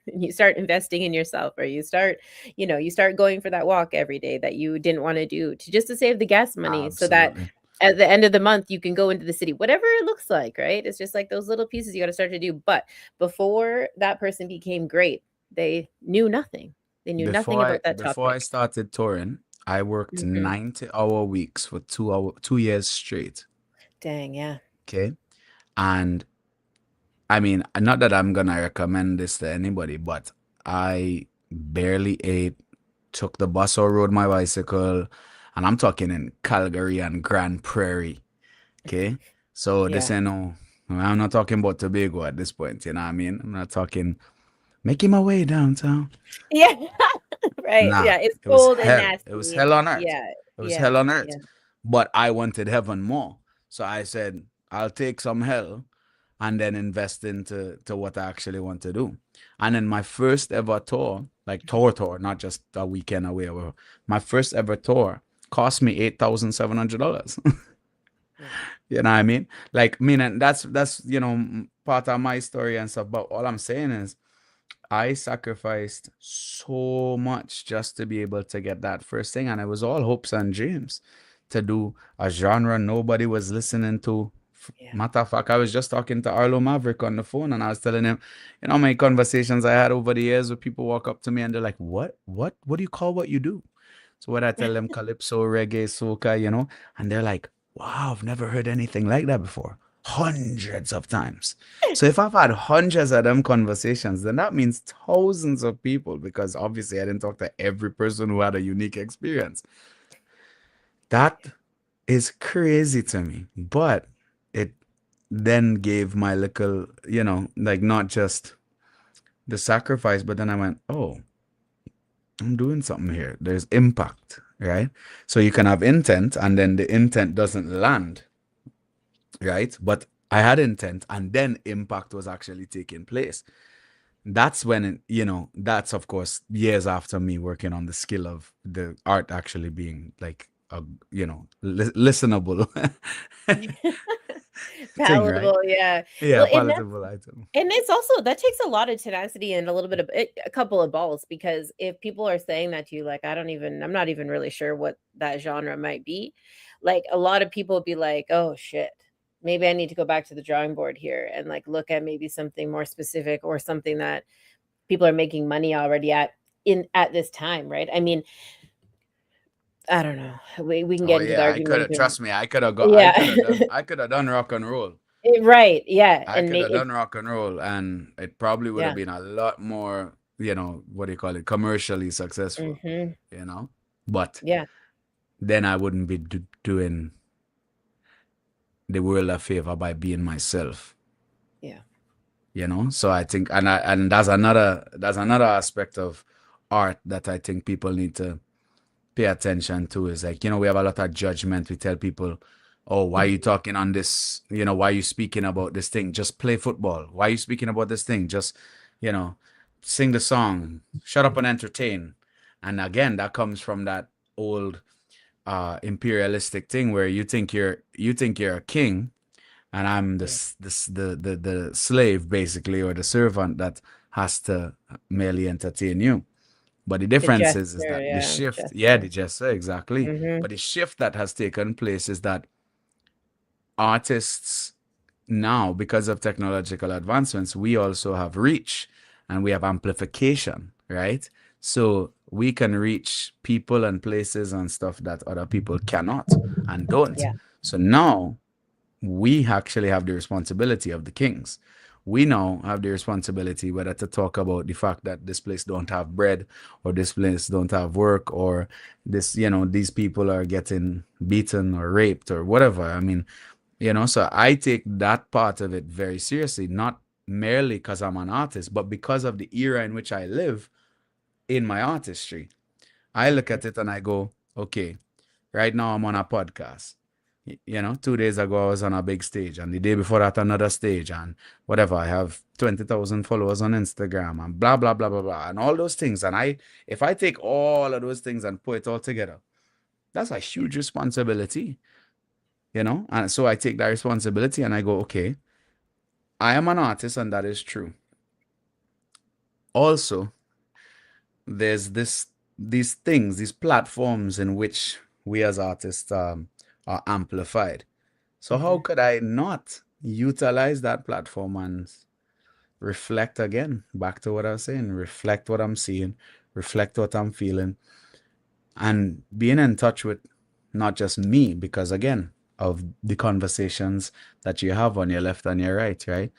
S2: And you start investing in yourself, or you start going for that walk every day that you didn't want to do to save the gas money, so that
S3: Absolutely.
S2: at the end of the month you can go into the city, whatever it looks like, right? It's just like those little pieces you got to start to do. But before that person became great, they knew nothing. They knew nothing about that
S3: Before I
S2: topic.
S3: started touring, I worked
S2: Mhm.
S3: 90-hour weeks for 2 years straight.
S2: Dang, yeah.
S3: Okay. And I mean, not that I'm gonna recommend this to anybody, but I barely ate, took the bus or rode my bicycle, and I'm talking in Calgary and Grand Prairie. Okay. So this
S2: Yeah.
S3: ain't no, I'm not talking about Tobago at this point, you know what I mean? I'm not talking making my way downtown.
S2: Yeah. Right.
S3: Nah,
S2: Yeah, it's
S3: it was
S2: cold and
S3: hell. It was
S2: nasty.
S3: hell on earth.
S2: Yeah.
S3: It was
S2: Yeah.
S3: hell on earth.
S2: Yeah.
S3: But I wanted heaven more. So I said, I'll take some hell and then invest into what I actually want to do. And then my first ever tour, like tour, not just a weekend away, or my first ever tour cost me $8,700. You know what I mean? Like, meaning that's part of my story and stuff. But all I'm saying is I sacrificed so much just to be able to get that first thing, and it was all hopes and dreams to do a genre nobody was listening to.
S2: Yeah.
S3: Matter of fact, I was just talking to Arlo Maverick on the phone, and I was telling him, how many conversations I had over the years where people walk up to me and they're like, "What do you call what you do?" So when I tell them calypso, reggae, soca, and they're like, "Wow, I've never heard anything like that before." Hundreds of times. So if I've had hundreds of them conversations, then that means thousands of people, because obviously I didn't talk to every person who had a unique experience. That is crazy to me. But it then gave my little, like not just the sacrifice, but then I went, oh, I'm doing something here. There's impact, right? So you can have intent and then the intent doesn't land. right? But I had intent, and then impact was actually taking place. That's when that's of course years after me working on the skill of the art actually being like a listenable thing, right?
S2: Palatable, yeah.
S3: Yeah,
S2: Well, and that's
S3: palatable item.
S2: and it's also that takes a lot of tenacity and a little bit of a couple of balls, because if people are saying that to you, like, I'm not even really sure what that genre might be. Like, a lot of people would be like, oh shit, maybe I need to go back to the drawing board here and like look at maybe something more specific or something that people are making money already at this time, right? I mean, I don't know. We can
S3: Oh
S2: get into the
S3: yeah, I could
S2: argument
S3: have,
S2: of,
S3: trust me, I could have got,
S2: yeah.
S3: I could have done rock and roll.
S2: Right, yeah,
S3: I
S2: and
S3: could have
S2: make it,
S3: done rock and roll, and it probably would have
S2: yeah.
S3: been a lot more, what do you call it, commercially successful,
S2: Hmm.
S3: you know. But
S2: Yeah,
S3: then I wouldn't be doing the world a favor by being myself,
S2: yeah.
S3: So I think, and that's another aspect of art that I think people need to pay attention to, is like, we have a lot of judgment. We tell people, oh, why are you
S2: Mhm.
S3: talking on this, why are you speaking about this thing? Just play football. Why are you speaking about this thing? Just, you know sing the song, shut up and entertain. And again, that comes from that old imperialistic thing where you think you're a king, and I'm
S2: Yeah.
S3: the slave, basically, or the servant that has to merely entertain you. But the
S2: The
S3: difference is
S2: gesture,
S3: that the
S2: yeah,
S3: shift, yeah,
S2: gesture.
S3: the gesture, exactly.
S2: Mhm.
S3: But the shift that has taken place is that artists now, because of technological advancements, we also have reach and we have amplification, right? So we can reach people and places and stuff that other people cannot and don't.
S2: Yeah.
S3: So now we actually have the responsibility of the kings. We now have the responsibility whether to talk about the fact that this place don't have bread, or this place don't have work, or these people are getting beaten or raped or whatever. I mean, so I take that part of it very seriously, not merely because I'm an artist, but because of the era in which I live in my artistry. I look
S2: Mhm.
S3: at it and I go, okay, right now I'm on a podcast. 2 days ago I was on a big stage, and the day before that another stage, and whatever. I have 20,000 followers on Instagram, and blah blah blah blah blah, and all those things. And if I take all of those things and put it all together, that's a huge responsibility, And so I take that responsibility and I go, okay, I am an artist, and that is true. Also, there's these things, these platforms in which we as artists are amplified. So how
S2: Mhm.
S3: could I not utilize that platform and reflect again? Back to what I was saying, reflect what I'm seeing, reflect what I'm feeling, and being in touch with not just me, because again, of the conversations that you have on your left and your right, right?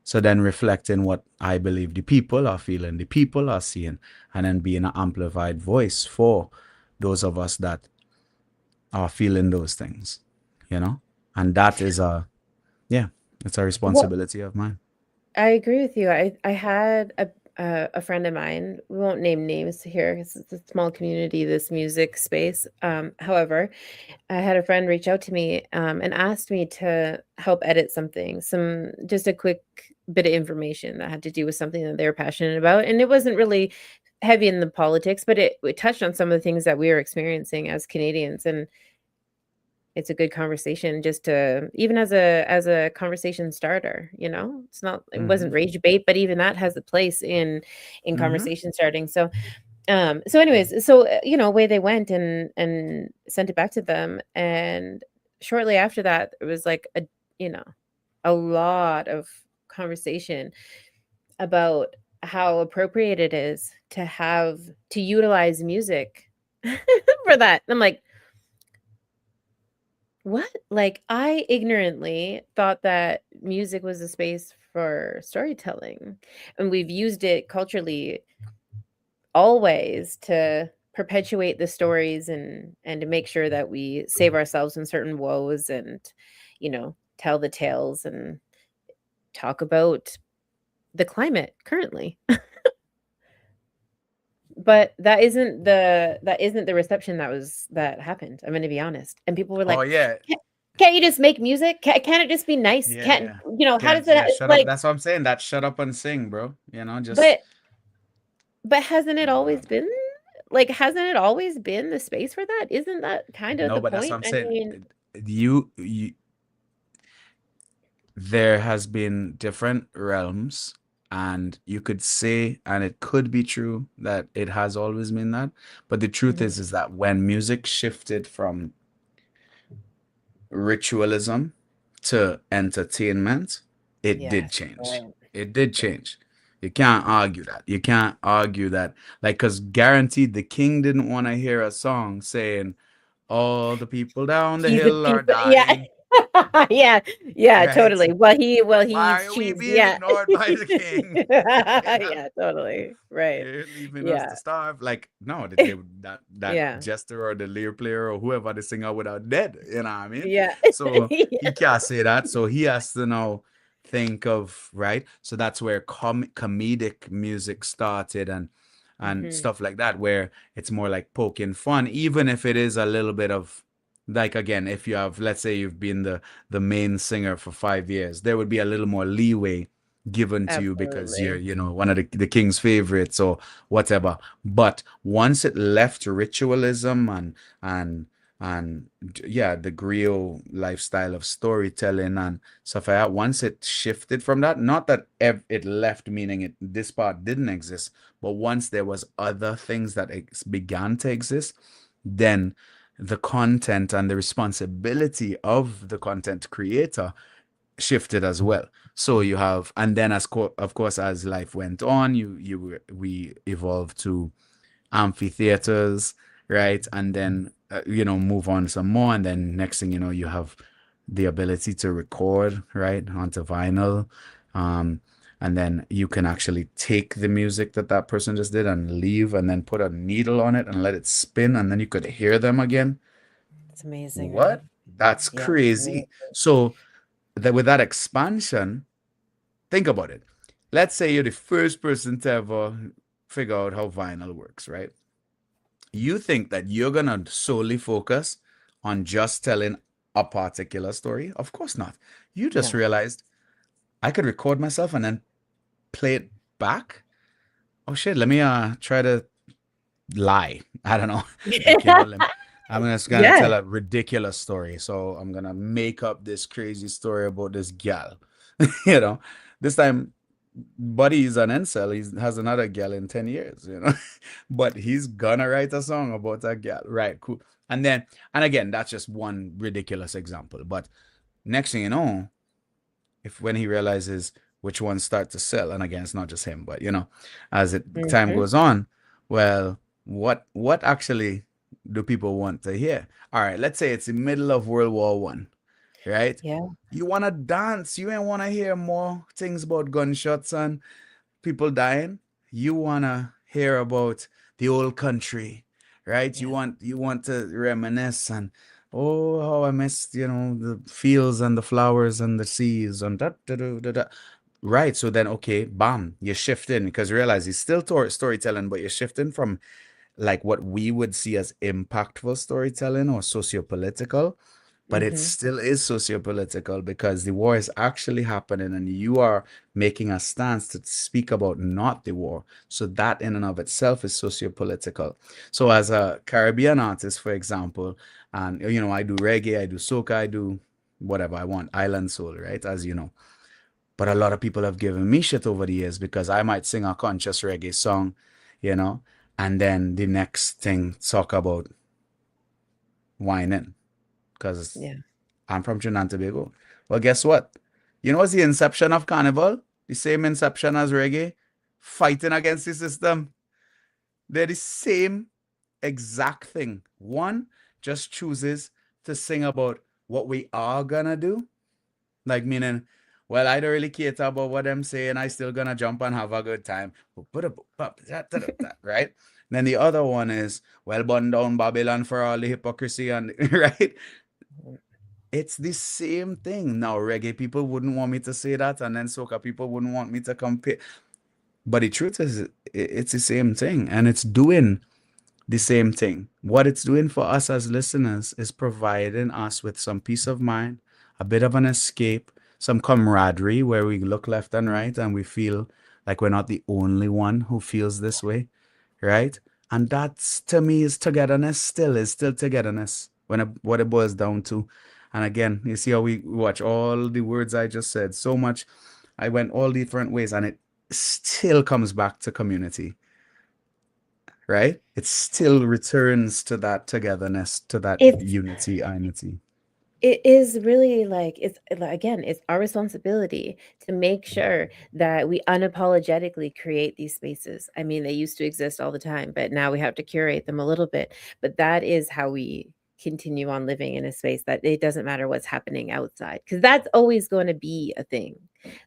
S3: So then reflecting what I believe the people are feeling, the people are seeing, and then being an amplified voice for those of us that are feeling those things, you know? And that is yeah, it's a
S2: Well,
S3: responsibility of mine.
S2: I agree with you. I had a friend of mine. We won't name names here 'cause it's a small community, this music space. However, I had a friend reach out to me and asked me to help edit something, just a quick bit of information that had to do with something that they were passionate about, and it wasn't really heavy in the politics, but it touched on some of the things that we were experiencing as Canadians, and it's a good conversation just to even as a conversation starter, you know? It
S3: Mm-hmm.
S2: wasn't rage bait, but even that has a place in
S3: Mm-hmm.
S2: conversation starting. So anyways, away they went and sent it back to them, and shortly after that, it was like you know, a lot of conversation about how appropriate it is to utilize music for that. And I'm like, what? Like, I ignorantly thought that music was a space for storytelling, and we've used it culturally always to perpetuate the stories and to make sure that we save ourselves from certain woes and, tell the tales and talk about the climate currently. But that isn't the reception that happened. I'm gonna be honest. And people were
S3: Oh
S2: like,
S3: yeah.
S2: Can't you just make music? Can't it just be nice? Can't,
S3: Yeah.
S2: how
S3: Can't,
S2: does it
S3: yeah, shut up.
S2: like,
S3: That's what I'm saying. That shut up and sing, bro. You know, just
S2: but hasn't it always been like, hasn't it always been the space for that? Isn't that kind of
S3: no,
S2: the
S3: but that's what
S2: point?
S3: I'm
S2: I
S3: saying.
S2: mean,
S3: You there has been different realms, and you could say, and it could be true that it has always been that, but the truth
S2: mhm.
S3: is that when music shifted from ritualism to entertainment, it did
S2: Yes,
S3: change.
S2: right.
S3: It did
S2: Yeah.
S3: change. You can't argue that. You can't argue that. Like, because guaranteed the king didn't want to hear a song saying, all the people down the
S2: He's a
S3: hill
S2: piece
S3: are
S2: of, yeah.
S3: dying,
S2: Yeah, yeah,
S3: right?
S2: totally. Well,
S3: Why
S2: he's
S3: are we
S2: cheese.
S3: being
S2: Yeah.
S3: ignored by the king? You know?
S2: Yeah, totally. Right.
S3: You're leaving us
S2: Yeah.
S3: to starve. Like, no, they that
S2: Yeah.
S3: jester or the lyre player or whoever the singer would have dead. You know what I mean?
S2: Yeah.
S3: So he
S2: Yeah.
S3: can't say that. So he has to now think of right. So that's where comedic music started and
S2: Mhm.
S3: stuff like that, where it's more like poking fun, even if it is a little bit of like again, if you have, let's say you've been the main singer for 5 years, there would be a little more leeway given to you because you're,
S2: Absolutely.
S3: you know, one of the king's favorites or whatever. But once it left ritualism and yeah, the griot lifestyle of storytelling and stuff like that, once it shifted from that, not that it left, meaning it this part didn't exist, but once there was other things that began to exist, then the content and the responsibility of the content creator shifted as well. So you have, and then of course, as life went on, we evolved to amphitheaters, right? And then you know, move on some more, and then next thing you know, you have the ability to record, right, onto vinyl. Um, and then you can actually take the music that that person just did and leave, and then put a needle on it and let it spin, and then you could hear them again.
S2: It's amazing, right?
S3: What? That's
S2: Yeah.
S3: crazy. So that with that expansion, think about it. Let's say you're the first person to ever figure out how vinyl works, right? You think that you're gonna solely focus on just telling a particular story? Of course not. You just
S2: No.
S3: realized I could record myself and then play it back. Oh shit, let me try to lie. I don't know. Like, you know, I'm just gonna
S2: Yeah.
S3: tell a ridiculous story. So I'm gonna make up this crazy story about this gal. You know, this time Buddy is an incel. He has another gal in 10 years, you know. But he's gonna write a song about a gal. Right, cool. And then, and again, that's just one ridiculous example. But next thing you know, if when he realizes which ones start to sell, and again, it's not just him, but you know, as it time
S2: Mhm.
S3: goes on, well, what actually do people want to hear? All right, let's say it's the middle of World War I, right?
S2: Yeah.
S3: You wanna dance, you ain't wanna hear more things about gunshots and people dying. You wanna hear about the old country, right?
S2: Yeah.
S3: You want to reminisce and oh how I missed, you know, the fields and the flowers and the seas and that da, da, da, da. Right. So then okay, bam, you're shifting because you realize it's still storytelling, but you're shifting from like what we would see as impactful storytelling or socio-political, but it
S2: Mhm.
S3: still is socio-political because the war is actually happening and you are making a stance to speak about not the war. So that in and of itself is socio-political. So as a Caribbean artist, for example, and you know, I do reggae, I do soca, I do whatever I want, island soul, right? As you know. But a lot of people have given me shit over the years because I might sing a conscious reggae song, you know, and then the next thing talk about whining because
S2: Yeah.
S3: I'm from Trinidad and Tobago. Well, guess what? You know what's the inception of carnival? The same inception as reggae? Fighting against the system. They're the same exact thing. One just chooses to sing about what we are gonna do. Like meaning, well, I don't really care about what I'm saying. I still gonna jump and have a good time. Right? Then the other one is, well, burn down Babylon for all the hypocrisy and right? It's the same thing. Now, reggae people wouldn't want me to say that, and then soca people wouldn't want me to compare. But the truth is, it's the same thing, and it's doing the same thing. What it's doing for us as listeners is providing us with some peace of mind, a bit of an escape, some camaraderie where we look left and right and we feel like we're not the only one who feels this way, right? And that's to me is togetherness, still is still togetherness when what it boils down to. And again, you see how we watch all the words I just said, so much. I went all different ways and it still comes back to community, right? It still returns to that togetherness, to that
S2: It's
S3: unity, unity.
S2: it is really like it's again, it's our responsibility to make sure that we unapologetically create these spaces. I mean, they used to exist all the time, but now we have to curate them a little bit. But that is how we continue on living in a space that it doesn't matter what's happening outside, because that's always going to be a thing.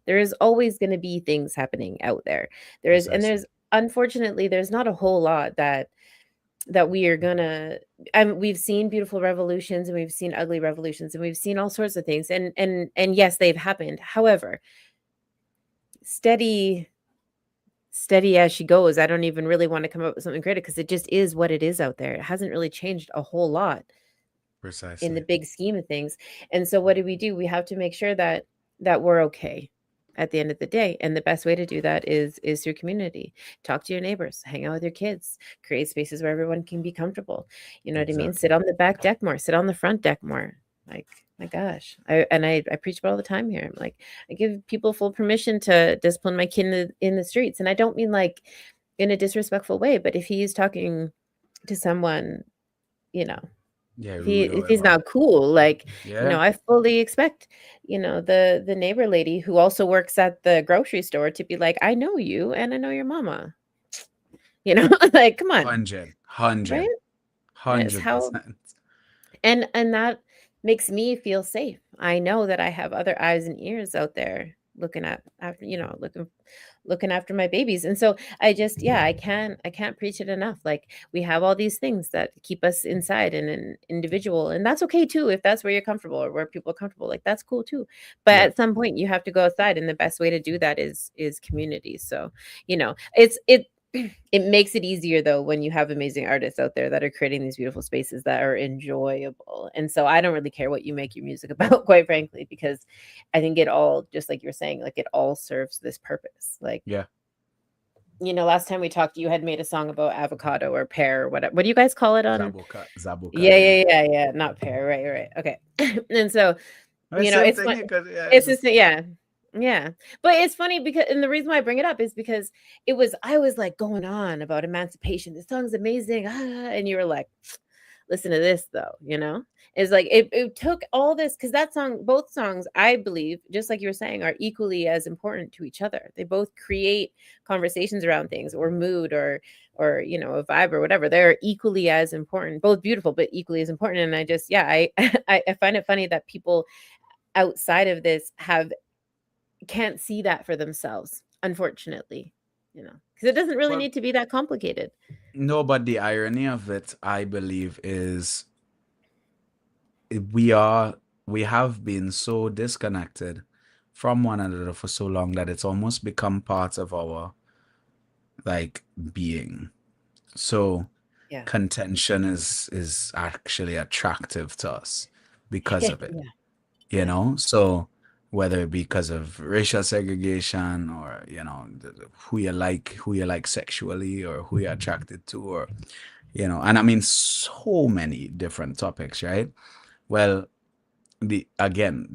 S2: There is always going to be things happening out there.
S3: Precisely.
S2: There's unfortunately there's not a whole lot that we are gonna we've seen beautiful revolutions and we've seen ugly revolutions and we've seen all sorts of things, and yes, they've happened. However, steady steady as she goes. I don't even really want to come up with something greater because it just is what it is out there. It hasn't really changed a whole lot in the
S3: Precisely.
S2: big scheme of things. And so what do? We have to make sure that we're okay at the end of the day. And the best way to do that is through community. Talk to your neighbors, hang out with your kids, create spaces where everyone can be comfortable. You know what I mean? Sit
S3: Exactly.
S2: on the back deck more, sit on the front deck more. Like, my gosh. I preach about all the time here. I'm like, I give people full permission to discipline my kid in the streets. And I don't mean like in a disrespectful way, but if he's talking to someone, you know,
S3: Yeah, rude or
S2: if he's
S3: whatever.
S2: not cool, like,
S3: Yeah.
S2: I fully expect, the neighbor lady who also works at the grocery store to be like, I know you and I know your mama. Like, come on,
S3: 100,
S2: right?
S3: 100,
S2: It's how
S3: 100%.
S2: and that makes me feel safe. I know that I have other eyes and ears out there looking at after, looking after my babies. And so I just, yeah, I can't preach it enough. Like, we have all these things that keep us inside and an individual, and that's okay too if that's where you're comfortable or where people are comfortable. Like, that's cool too. But
S3: Yeah.
S2: at some point you have to go outside, and the best way to do that is community. So, it makes it easier though when you have amazing artists out there that are creating these beautiful spaces that are enjoyable. And so I don't really care what you make your music about, quite frankly, because I think it all, just like you're saying, like, it all serves this purpose. Like,
S3: Yeah.
S2: last time we talked, you had made a song about avocado or pear or whatever. What do you guys call it on?
S3: Zabuka. Zabuka.
S2: Yeah,
S3: Yeah.
S2: yeah, yeah, yeah. Not pear. Right, right. Okay. And so,
S3: Same
S2: it's
S3: thing.
S2: fun.
S3: Because yeah,
S2: It's
S3: it's
S2: just,
S3: just
S2: yeah. Yeah. But it's funny because, and the reason why I bring it up is because I was like going on about emancipation. This song's amazing. And you were like, listen to this though, It's like it took all this, because that song, both songs, I believe, just like you were saying, are equally as important to each other. They both create conversations around things or mood or a vibe or whatever. They're equally as important, both beautiful but equally as important. And I just, yeah, I I find it funny that people outside of this can't see that for themselves, unfortunately, because it doesn't really
S3: well,
S2: need to be that complicated.
S3: no, but the irony of it, I believe, is we have been so disconnected from one another for so long that it's almost become part of our like being. So
S2: Yeah.
S3: contention is actually attractive to us because of it,
S2: Yeah.
S3: you
S2: Yeah.
S3: know? So whether it be because of racial segregation or, who you like sexually or who you're attracted to or, and I mean so many different topics, right? Well, the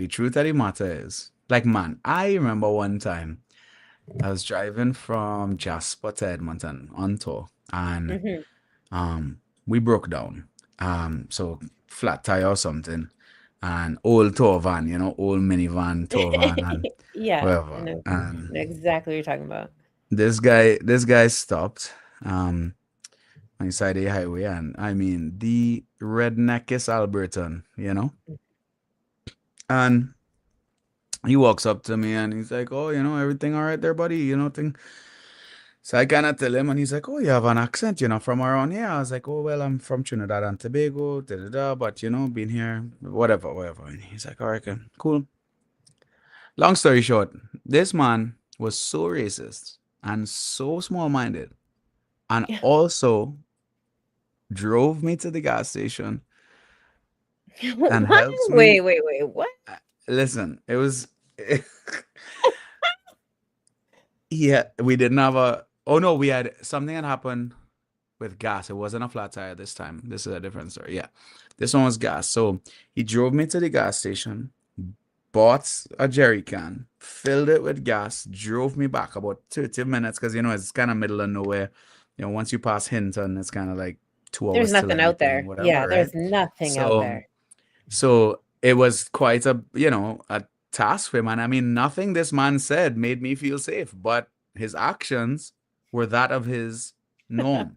S3: truth of the matter is, like, man, I remember one time I was driving from Jasper to Edmonton on tour, and
S2: Mhm.
S3: we broke down. So flat tire or something, and old tour van, old minivan tour van and
S2: Yeah, I
S3: whatever.
S2: know.
S3: And
S2: I know exactly what you're talking about.
S3: this guy stopped on the side of the highway, and I mean the redneckest Albertan, and he walks up to me and he's like, "Oh, everything all right there, buddy? Thing." So I kind of tell him, and he's like, "Oh, you have an accent, from around here." I was like, "Oh, well, I'm from Trinidad and Tobago, da da da, but been here, whatever, whatever." And he's like, "All right, okay, cool." Long story short, this man was so racist and so small-minded, and
S2: Yeah.
S3: also drove me to the gas station and
S2: What?
S3: helped me.
S2: Wait. What?
S3: Listen, it was yeah, we didn't have a oh no, we had something had happened with gas. It wasn't a flat tire this time. This is a different story. Yeah. This one was gas. So he drove me to the gas station, bought a jerry can, filled it with gas, drove me back about 30 minutes because it's kind of middle of nowhere. Once you pass Hinton, it's kind of like two
S2: There's
S3: hours till
S2: nothing out
S3: everything,
S2: there.
S3: whatever,
S2: Yeah,
S3: right?
S2: there's nothing out
S3: So
S2: there.
S3: so it was quite a task for him. And I mean, nothing this man said made me feel safe, but his actions were that of his norm.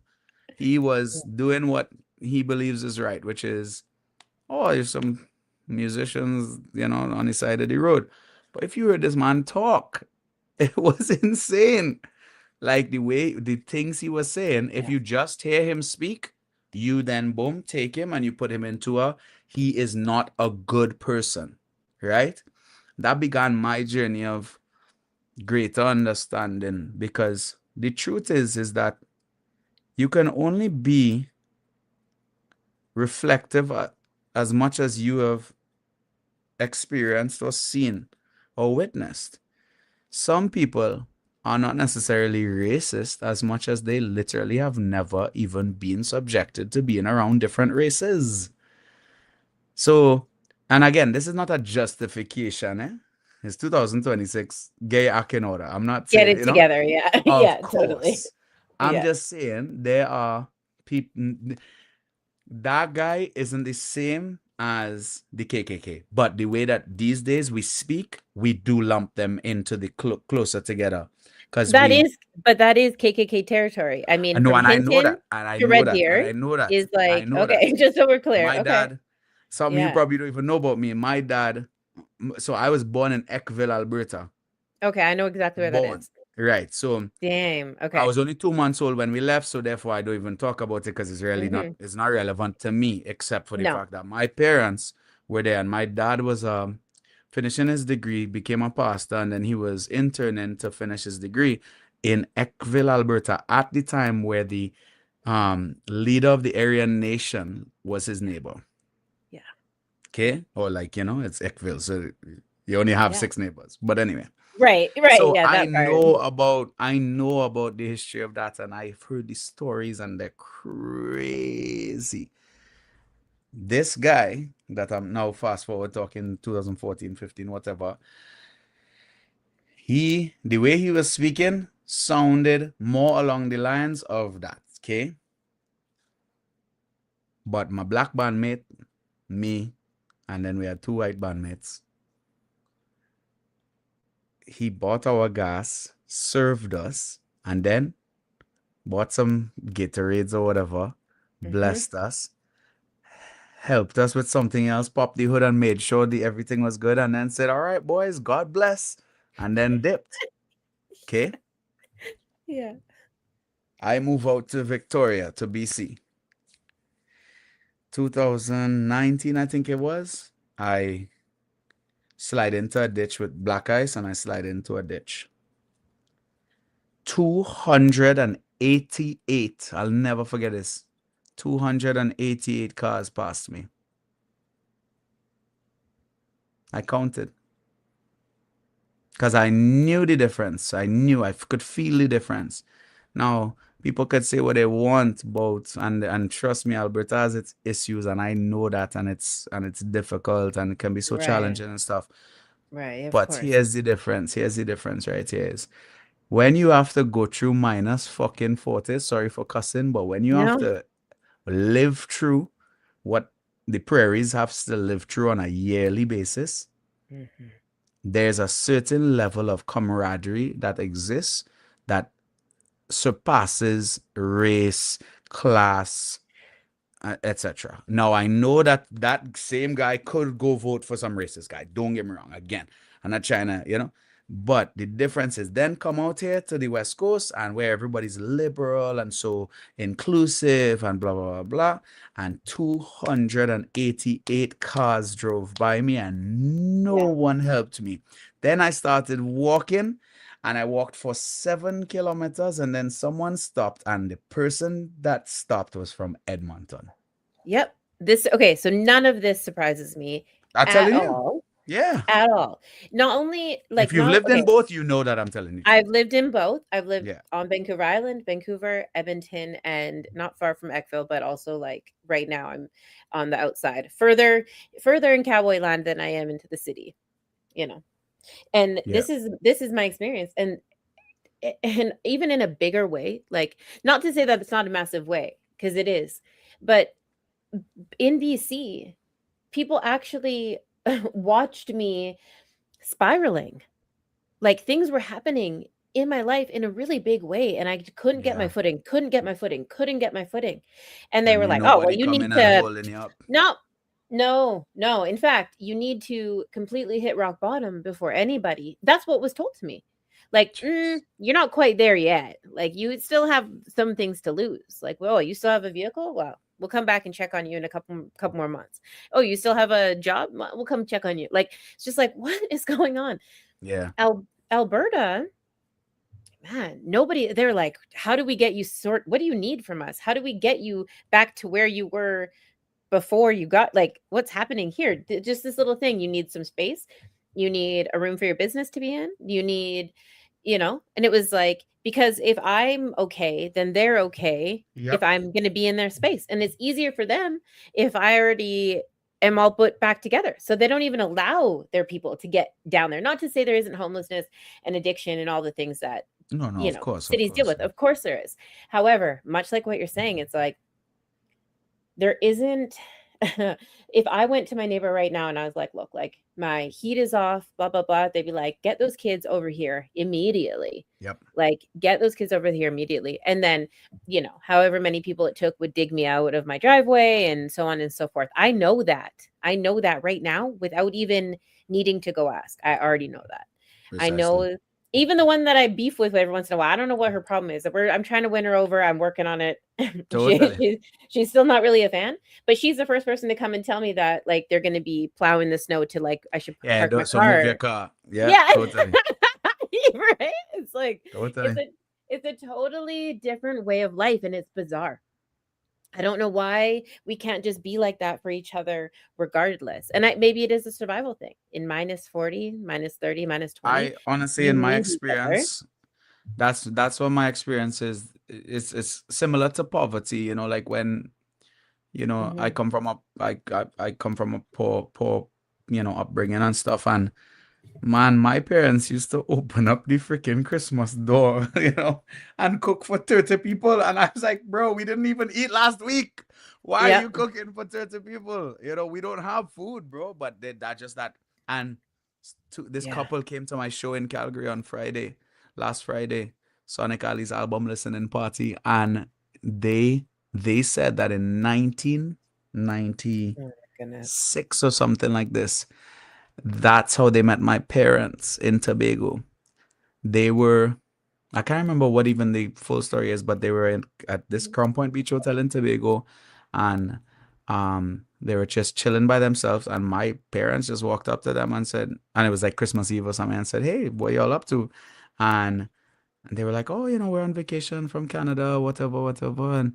S3: He was doing what he believes is right, which is, oh, there's some musicians, on the side of the road. But if you heard this man talk, it was insane. Like the things he was saying, if
S2: Yeah.
S3: you just hear him speak, you then boom, take him and you put him into he is not a good person, right? That began my journey of greater understanding because the truth is that you can only be reflective as much as you have experienced or seen or witnessed. Some people are not necessarily racist as much as they literally have never even been subjected to being around different races. So, and again, this is not a justification, eh? It's 2026, gay act in order. I'm not
S2: Get
S3: saying,
S2: it together. Yeah.
S3: of
S2: Yeah, totally.
S3: course. I'm
S2: Yeah.
S3: just saying there are people. That guy isn't the same as the KKK, but the way that these days we speak, we do lump them into the closer together because
S2: That is KKK territory. I
S3: I
S2: mean,
S3: know,
S2: from
S3: and I know
S2: Hinton
S3: that, and I
S2: to
S3: know
S2: Red
S3: that, and
S2: Deer
S3: I know that,
S2: is
S3: I
S2: like,
S3: know
S2: okay,
S3: that.
S2: just so we're clear.
S3: My
S2: Okay.
S3: dad, something you
S2: Yeah.
S3: probably don't even know about me. My dad, so I was born in Eckville, Alberta.
S2: Okay, I know exactly where that
S3: Born.
S2: is.
S3: Right. So
S2: Damn.
S3: I
S2: Okay.
S3: was only 2 months old when we left, so therefore I don't even talk about it because it's not relevant to me, except for the
S2: No.
S3: fact that my parents were there and my dad was finishing his degree, became a pastor, and then he was interning to finish his degree in Eckville, Alberta, at the time where the leader of the Aryan nation was his neighbor.
S2: Yeah.
S3: Okay? Or it's Eckville, so you only have
S2: Yeah.
S3: 6 neighbors. But anyway.
S2: Right.
S3: So
S2: Yeah,
S3: I
S2: that part.
S3: know about the history of that, and I've heard the stories, and they're crazy. This guy that I'm now fast forward talking 2014, 15, whatever, the way he was speaking sounded more along the lines of that, okay? But my black bandmate, me, and then we had two white bandmates. He bought our gas, served us, and then bought some Gatorades or whatever, blessed us, helped us with something else, popped the hood and made sure everything was good, and then said, "All right, boys, God bless," and then dipped. Okay.
S2: Yeah.
S3: I move out to Victoria, to BC. 2019, I think it was. I slide into a ditch with black ice and I slide into a ditch. 288. I'll never forget this. 288 cars passed me. I counted. Because I knew the difference. I could feel the difference. Now, people could say what they want about, and trust me, Alberta has its issues, and I know that, and it's difficult, and it can be so
S2: Right.
S3: challenging and stuff.
S2: Right. Of
S3: But
S2: course.
S3: here's the difference. Here's the difference right here is when you have to go through minus fucking 40, sorry for cussing, but when you have to live through what the prairies have to live through on a yearly basis, there's a certain level of camaraderie that exists that surpasses race, class, etc. Now, I know that same guy could go vote for some racist guy. Don't get me wrong. Again, I'm not trying to, but the difference is then come out here to the West Coast and where everybody's liberal and so inclusive and blah, blah, blah, blah. And 288 cars drove by me and no one helped me. Then I started walking And I walked for 7 kilometers, and then someone stopped, and the person that stopped was from Edmonton.
S2: Yep. Okay, so none of this surprises me
S3: I'm
S2: at
S3: telling you.
S2: all.
S3: Yeah.
S2: At all. Not only
S3: If you've lived in both, you know that I'm telling you.
S2: I've lived in both. I've lived
S3: Yeah.
S2: on Vancouver Island, Vancouver, Edmonton, and not far from Eckville, but also like right now I'm on the outside, further in cowboy land than I am into the city, you know. And
S3: Yeah.
S2: this is my experience, and even in a bigger way, like, not to say that it's not a massive way, because it is, but in BC, people actually watched me spiraling. Like, things were happening in my life in a really big way, and I couldn't get my
S3: Yeah.
S2: footing, couldn't get my footing, couldn't get my footing. And they
S3: And
S2: were
S3: ain't
S2: like, "Oh, well,
S3: nobody
S2: you need
S3: coming and
S2: to."
S3: holding you up.
S2: No, no, no. In fact, you need to completely hit rock bottom before anybody. That's what was told to me. Like,
S3: Jeez.
S2: you're not quite there yet. Like, you still have some things to lose. Like, well, you still have a vehicle? Well, we'll come back and check on you in a couple more months. Oh, you still have a job? Well, we'll come check on you. Like, it's just like, what is going on?
S3: Yeah.
S2: Alberta, man, nobody, they're like, how do we get you what do you need from us? How do we get you back to where you were before you got, like, what's happening here? Just this little thing. You need some space. You need a room for your business to be in. You need, and it was like, because if I'm okay, then they're okay if
S3: Yep.
S2: I'm going to be in their space. And it's easier for them if I already am all put back together. So they don't even allow their people to get down there. Not to say there isn't homelessness and addiction and all the things that,
S3: No, of course.
S2: cities deal with. Of course there is. However, much like what you're saying, it's like, there isn't if I went to my neighbor right now and I was like, look, like, my heat is off, blah, blah, blah, they'd be like, get those kids over here immediately.
S3: Yep.
S2: Like, get those kids over here immediately. And then, however many people it took would dig me out of my driveway and so on and so forth. I know that right now without even needing to go ask. I already know that.
S3: Precisely.
S2: I know. Even the one that I beef with every once in a while, I don't know what her problem is. I'm trying to win her over. I'm working on it.
S3: Totally.
S2: She's still not really a fan, but she's the first person to come and tell me that, like, they're going to be plowing the snow to, like, I should park my
S3: so
S2: car.
S3: move your car. Yeah. Totally.
S2: Right? It's like,
S3: Totally.
S2: it's a totally different way of life, and it's bizarre. I don't know why we can't just be like that for each other regardless. And maybe it is a survival thing. In -40, -30, -20.
S3: I honestly, in my experience, that's what my experience is. It's similar to poverty, like when, I come from I come from a poor, upbringing and stuff. And man, my parents used to open up the freaking Christmas door, and cook for 30 people. And I was like, bro, we didn't even eat last week. Why are you cooking for 30 people? We don't have food, bro. But that. And this couple came to my show in Calgary on last Friday, Sonic Ali's album listening party. And they said that in 1996 or something like this, that's how they met my parents in Tobago. They were, I can't remember what even the full story is, but they were at this Crown Point Beach Hotel in Tobago, and they were just chilling by themselves. And my parents just walked up to them and said, and it was like Christmas Eve or something, and said, "Hey, what y'all up to?" And they were like, "Oh, we're on vacation from Canada, whatever." And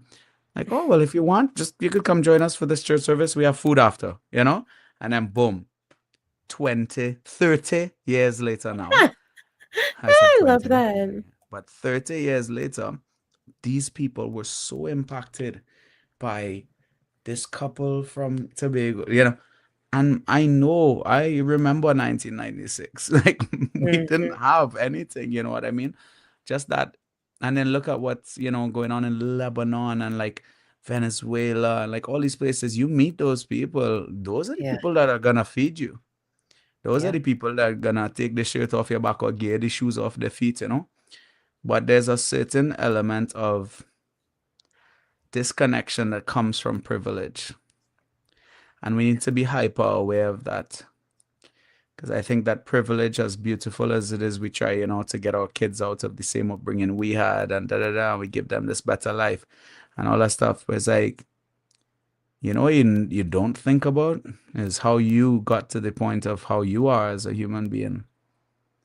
S3: like, "Oh, well, if you want, you could come join us for this church service. We have food after, And then boom. 30 years later now.
S2: I love that.
S3: But 30 years later, these people were so impacted by this couple from Tobago, and I remember 1996. Like, we didn't have anything, you know what I mean? Just that. And then look at what's, going on in Lebanon and like Venezuela and like all these places. You meet those people. Those are the people that are going to feed you. Those are the people that are gonna take the shirt off your back or get the shoes off their feet, But there's a certain element of disconnection that comes from privilege. And we need to be hyper aware of that. Because I think that privilege, as beautiful as it is, we try, to get our kids out of the same upbringing we had and we give them this better life and all that stuff. But it's like, you don't think about is how you got to the point of how you are as a human being.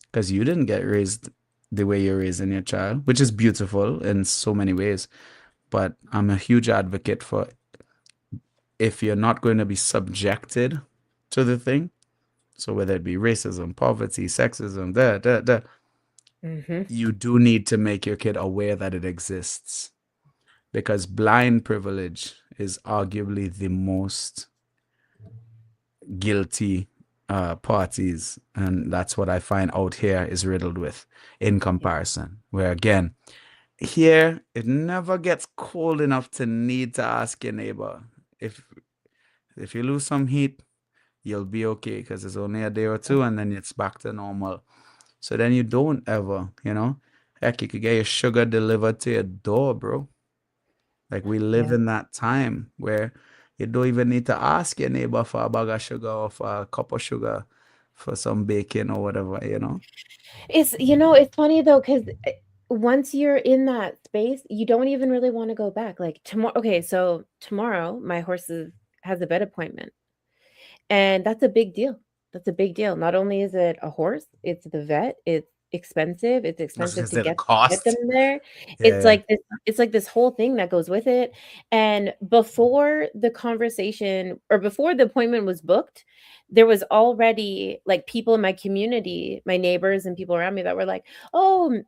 S3: Because you didn't get raised the way you're raising your child, which is beautiful in so many ways. But I'm a huge advocate for, if you're not going to be subjected to the thing, so whether it be racism, poverty, sexism, you do need to make your kid aware that it exists, because blind privilege is arguably the most guilty parties, and that's what I find out here is riddled with in comparison. Where again, here it never gets cold enough to need to ask your neighbor if you lose some heat, you'll be okay, because it's only a day or two and then it's back to normal. So then you don't ever, heck, you could get your sugar delivered to your door, bro. Like, we live in that time where you don't even need to ask your neighbor for a bag of sugar or for a cup of sugar for some bacon or whatever,
S2: It's funny though, because once you're in that space, you don't even really want to go back. Like tomorrow, okay, so tomorrow my horse has a vet appointment, and that's a big deal. That's a big deal. Not only is it a horse, it's the vet. It's expensive. It's
S3: I was gonna
S2: expensive to
S3: say the
S2: get them
S3: cost.
S2: there. It's
S3: Yeah.
S2: like this whole thing that goes with it. And before the conversation or before the appointment was booked, there was already like people in my community, my neighbors and people around me that were like, "Oh,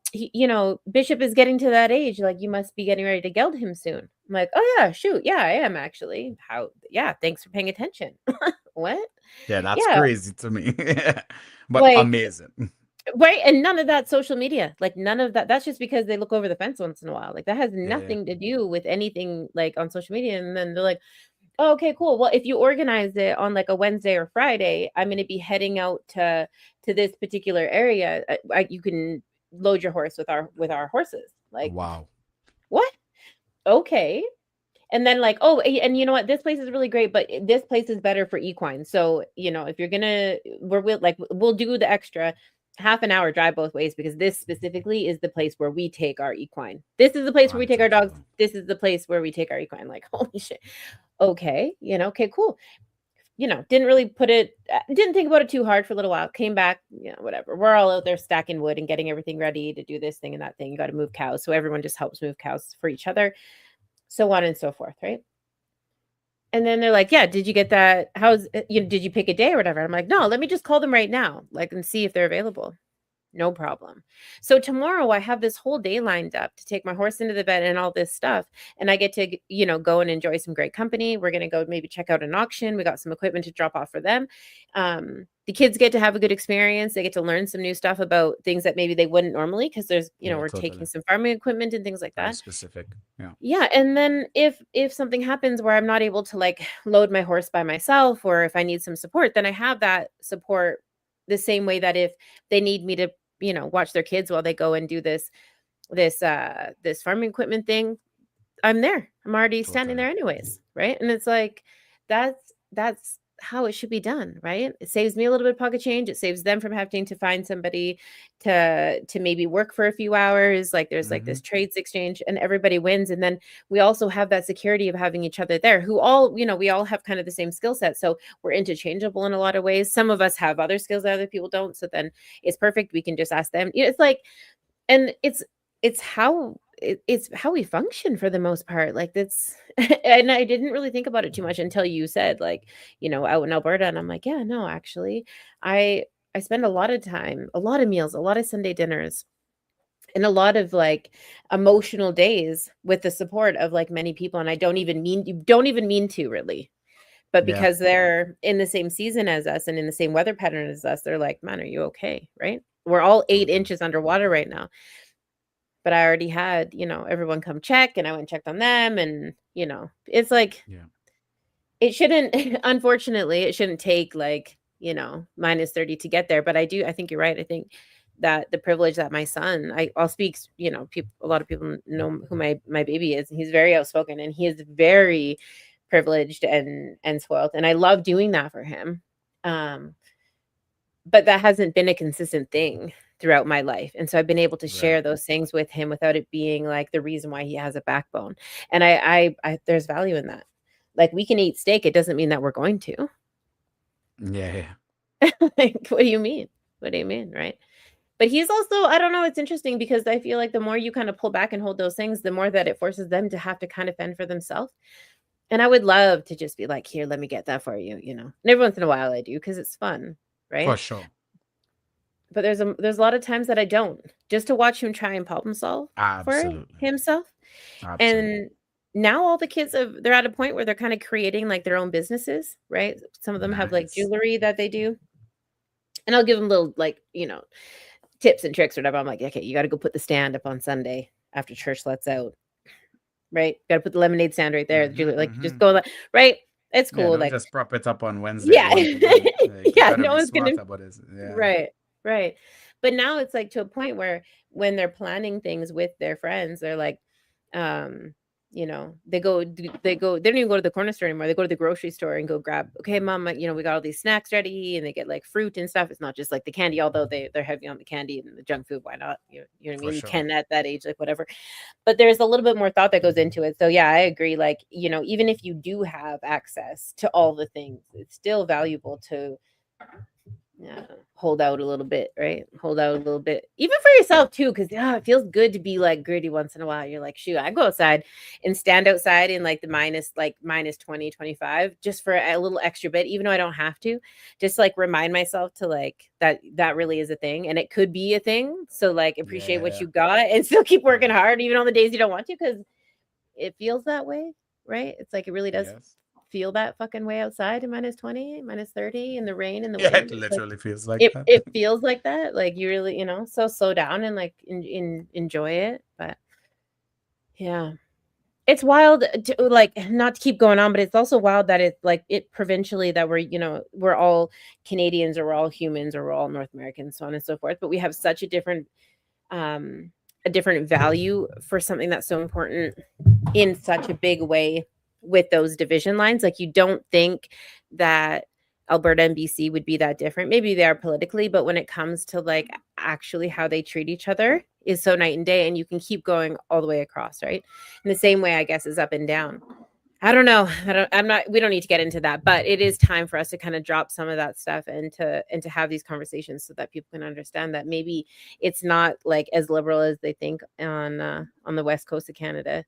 S2: Bishop is getting to that age. Like, you must be getting ready to geld him soon." I'm like, "Oh yeah, shoot, yeah, I am actually. How? Yeah, thanks for paying attention." What?
S3: Yeah, that's
S2: Yeah,
S3: crazy to me. But
S2: like,
S3: amazing.
S2: right, and none of that social media, like, none of that's just because they look over the fence once in a while, like, that has
S3: Yeah.
S2: nothing to do with anything, like, on social media, and then they're like, "Oh, okay, cool, well, if you organize it on, like, a Wednesday or Friday, I'm gonna be heading out to this particular area, you can load your horse with our horses." Like,
S3: Wow.
S2: "What? Okay." And then like, "Oh, and you know what? This place is really great, but this place is better for equine. So, if you're gonna, we'll do the extra half an hour drive both ways because this specifically is the place where we take our equine. This is the place where we
S3: Right,
S2: take our dogs.
S3: exactly.
S2: This is the place where we take our equine." Like, holy shit. Okay, okay, cool. Didn't really didn't think about it too hard for a little while. Came back, whatever. We're all out there stacking wood and getting everything ready to do this thing and that thing. You got to move cows. So everyone just helps move cows for each other, so on and so forth, right? And then they're like, "Yeah, did you get that? Did you pick a day or whatever?" I'm like, "No, let me just call them right now, like, and see if they're available." No problem. So tomorrow I have this whole day lined up to take my horse into the vet and all this stuff. And I get to, go and enjoy some great company. We're going to go maybe check out an auction. We got some equipment to drop off for them. The kids get to have a good experience. They get to learn some new stuff about things that maybe they wouldn't normally because there's,
S3: Yeah,
S2: we're taking
S3: totally.
S2: some farming equipment and things like
S3: Very
S2: that.
S3: specific. Yeah.
S2: Yeah, and then if something happens where I'm not able to like load my horse by myself or if I need some support, then I have that support the same way that if they need me to, watch their kids while they go and do this farming equipment thing, I'm there. I'm already standing
S3: Totally.
S2: there anyways, right? And it's like that's how it should be done, right? It saves me a little bit of pocket change. It saves them from having to find somebody to maybe work for a few hours. Like there's like
S3: Mm-hmm.
S2: this trades exchange and everybody wins. And then we also have that security of having each other there who all, we all have kind of the same skill set. So we're interchangeable in a lot of ways. Some of us have other skills that other people don't. So then it's perfect. We can just ask them. It's like, and it's how we function for the most part. Like that's and I didn't really think about it too much until you said like, out in Alberta. And I'm like, yeah, no, actually, I I spend a lot of time, a lot of meals, a lot of Sunday dinners, and a lot of like emotional days with the support of like many people. And you don't even mean to really. But
S3: Yeah.
S2: because they're in the same season as us and in the same weather pattern as us, they're like, "Man, are you okay?" Right? We're all 8
S3: Totally.
S2: inches underwater right now. But I already had, everyone come check and I went and checked on them and, it's like
S3: Yeah.
S2: it shouldn't unfortunately, it shouldn't take like, -30 to get there, but I think you're right. I think that the privilege that my son, I'll speak, a lot of people know who my baby is, and he's very outspoken and he is very privileged and spoiled, and I love doing that for him. Um, but that hasn't been a consistent thing throughout my life, and so I've been able to
S3: Right.
S2: share those things with him without it being, like, the reason why he has a backbone, and I there's value in that. Like, we can eat steak, it doesn't mean that we're going to.
S3: Yeah. Yeah.
S2: Like, what do you mean? What do you mean, right? But he's also, I don't know, it's interesting because I feel like the more you kind of pull back and hold those things, the more that it forces them to have to kind of fend for themselves. And I would love to just be like, here, let me get that for you, you know. And every once in a while I do because it's fun,
S3: For
S2: right?
S3: sure.
S2: But there's a lot of times that I don't, just to watch him try and problem solve for
S3: Absolutely.
S2: himself.
S3: Absolutely.
S2: And now all the kids they're at a point where they're kind of creating like their own businesses, right? Some of them have like
S3: Nice.
S2: jewelry that they do. And I'll give them little like, you know, tips and tricks or whatever. I'm like, okay, you got to go put the stand up on Sunday after church lets out, right? Got to put the lemonade stand right there. Like just go, right? It's
S3: Yeah,
S2: cool.
S3: don't
S2: Like,
S3: just prop it up on Wednesday at
S2: yeah,
S3: 1 p.m. Like, you
S2: yeah.
S3: gotta
S2: No
S3: be
S2: one's gonna,
S3: smart about it. Yeah.
S2: right, right. But now it's like to a point where when they're planning things with their friends, they're like, um, you know, they don't even go to the corner store anymore. They go to the grocery store and go grab, okay, mom, you know, we got all these snacks ready, and they get like fruit and stuff. It's not just like the candy, although they're heavy on the candy and the junk food. Why not? You know what I
S3: For
S2: mean? You
S3: sure.
S2: can at that age, like whatever. But there's a little bit more thought that goes into it. So yeah, I agree. Like, you know, even if you do have access to all the things, it's still valuable to hold out a little bit, right? Hold out a little bit, even for yourself too, because it feels good to be like gritty once in a while. You're like, shoot, I go outside and stand outside in like the minus 20, 25, just for a little extra bit, even though I don't have to, just like remind myself to like that really is a thing, and it could be a thing. So like appreciate what
S3: Yeah.
S2: you got and still keep working hard, even on the days you don't want to, because it feels that way, right? It's like it really does
S3: Yes.
S2: feel that fucking way outside in minus 20, minus 30, in the rain and the
S3: Yeah, it
S2: wind. It's like
S3: literally feels like
S2: it
S3: that.
S2: it feels like that. Like you really, you know, so slow down and like enjoy it. But yeah. It's wild to like not to keep going on, but it's also wild that it's like it provincially that we're, you know, we're all Canadians or we're all humans or we're all North Americans, so on and so forth. But we have such um a different value for something that's so important in such a big way with those division lines. Like you don't think that Alberta and BC would be that different. Maybe they are politically, but when it comes to like actually how they treat each other is so night and day, and you can keep going all the way across, right? In the same way, I guess, is up and down. I don't know. We don't need to get into that, but it is time for us to kind of drop some of that stuff and to have these conversations so that people can understand that maybe it's not like as liberal as they think on the west coast of Canada.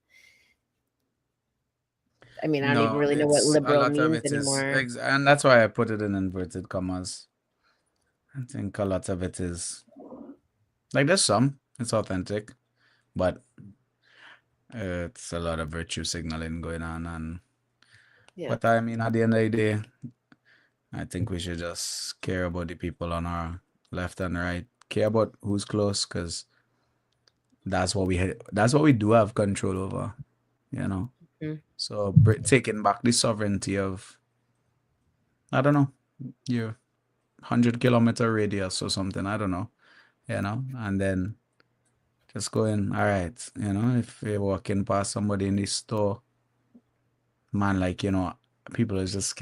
S2: I mean, I don't even
S3: No,
S2: really know what
S3: it's a
S2: liberal
S3: lot of
S2: means
S3: it is,
S2: anymore.
S3: and that's why I put it in inverted commas. I think a lot of it is like there's some, it's authentic, but it's a lot of virtue signaling going on. And
S2: Yeah.
S3: but I mean, at the end of the day, I think we should just care about the people on our left and right, care about who's close, because that's what we do have control over, you know.
S2: Mhm.
S3: So taking back the sovereignty of, I don't know, your 100-kilometer radius or something, I don't know, you know, and then just going, all right, you know, if you're walking past somebody in the store, man, like, you know, people is just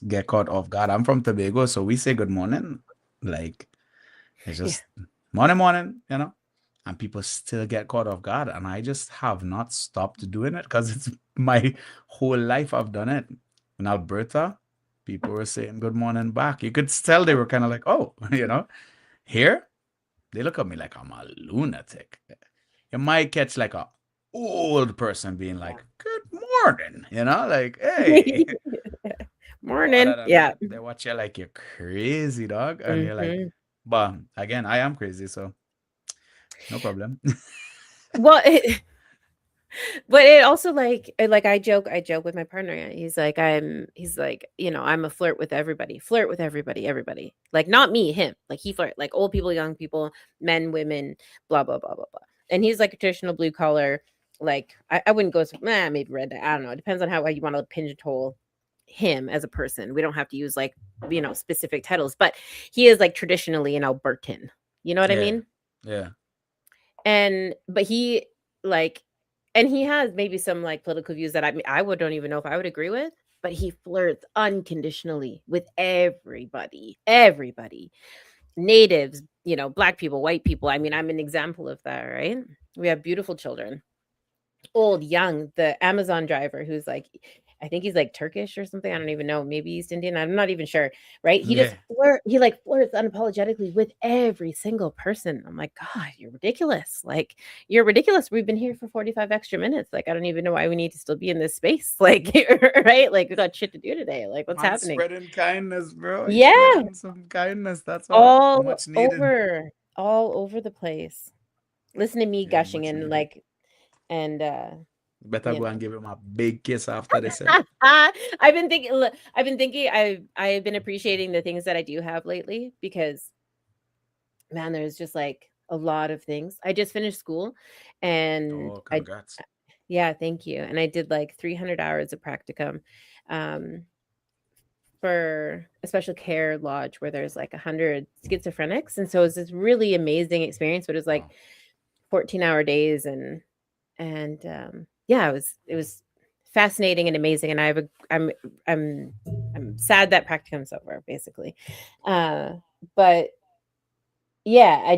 S3: get caught off guard. I'm from Tobago, so we say good morning, like it's just morning, you know, and people still get caught off guard, and I just have not stopped doing it because it's my whole life I've done it. In Alberta, people were saying good morning back. You could tell they were kind of like, oh, you know. Here, they look at me like I'm a lunatic. You might catch like a old person being like, good morning, you know, like, hey. Other
S2: Morning.
S3: than
S2: Yeah.
S3: that, they watch you like you're crazy, dog. And you're like,
S2: Mhm.
S3: but again, I am crazy, so no problem.
S2: Well, but it also like I joke with my partner. He's like, you know, I'm a flirt with everybody, everybody. Like not me, him. Like he flirt, like old people, young people, men, women, blah, blah, blah, blah, blah. And he's like a traditional blue collar, like I wouldn't go maybe red. I don't know. It depends on how you want to pigeonhole him as a person. We don't have to use like, you know, specific titles, but he is like traditionally an Albertan. You know what I
S3: Yeah,
S2: mean?
S3: yeah,
S2: But he like, and he has maybe some like political views that don't even know if I would agree with, but he flirts unconditionally with everybody, natives, you know, black people, white people. I mean, I'm an example of that, right? We have beautiful children, old, young, the Amazon driver who's like, I think he's like Turkish or something. I don't even know. Maybe East Indian. I'm not even sure. Right?
S3: Yeah.
S2: He like flirts unapologetically with every single person. I'm like, God, you're ridiculous. Like, you're ridiculous. We've been here for 45 extra minutes. Like, I don't even know why we need to still be in this space. Like, right? Like, we got shit to do today. Like, what's
S3: Man
S2: happening?
S3: spreading kindness, bro. He's
S2: Yeah,
S3: spreading some kindness. That's all
S2: all
S3: much needed.
S2: all over the place. Listen to me
S3: Yeah,
S2: gushing
S3: much
S2: and
S3: needed.
S2: like, and
S3: Better
S2: you
S3: go and
S2: know.
S3: give him a big kiss after this. Eh?
S2: I've been thinking. I've been thinking. I've been appreciating the things that I do have lately because, man, there's just like a lot of things. I just finished school, and
S3: Oh, congrats.
S2: yeah, thank you. And I did like 300 hours of practicum, um, for a special care lodge where there's like 100 schizophrenics, and so it was this really amazing experience. But it was like
S3: Wow.
S2: 14-hour days, and yeah, it was fascinating and amazing. And I'm sad that practicum's over, basically. Uh, but yeah,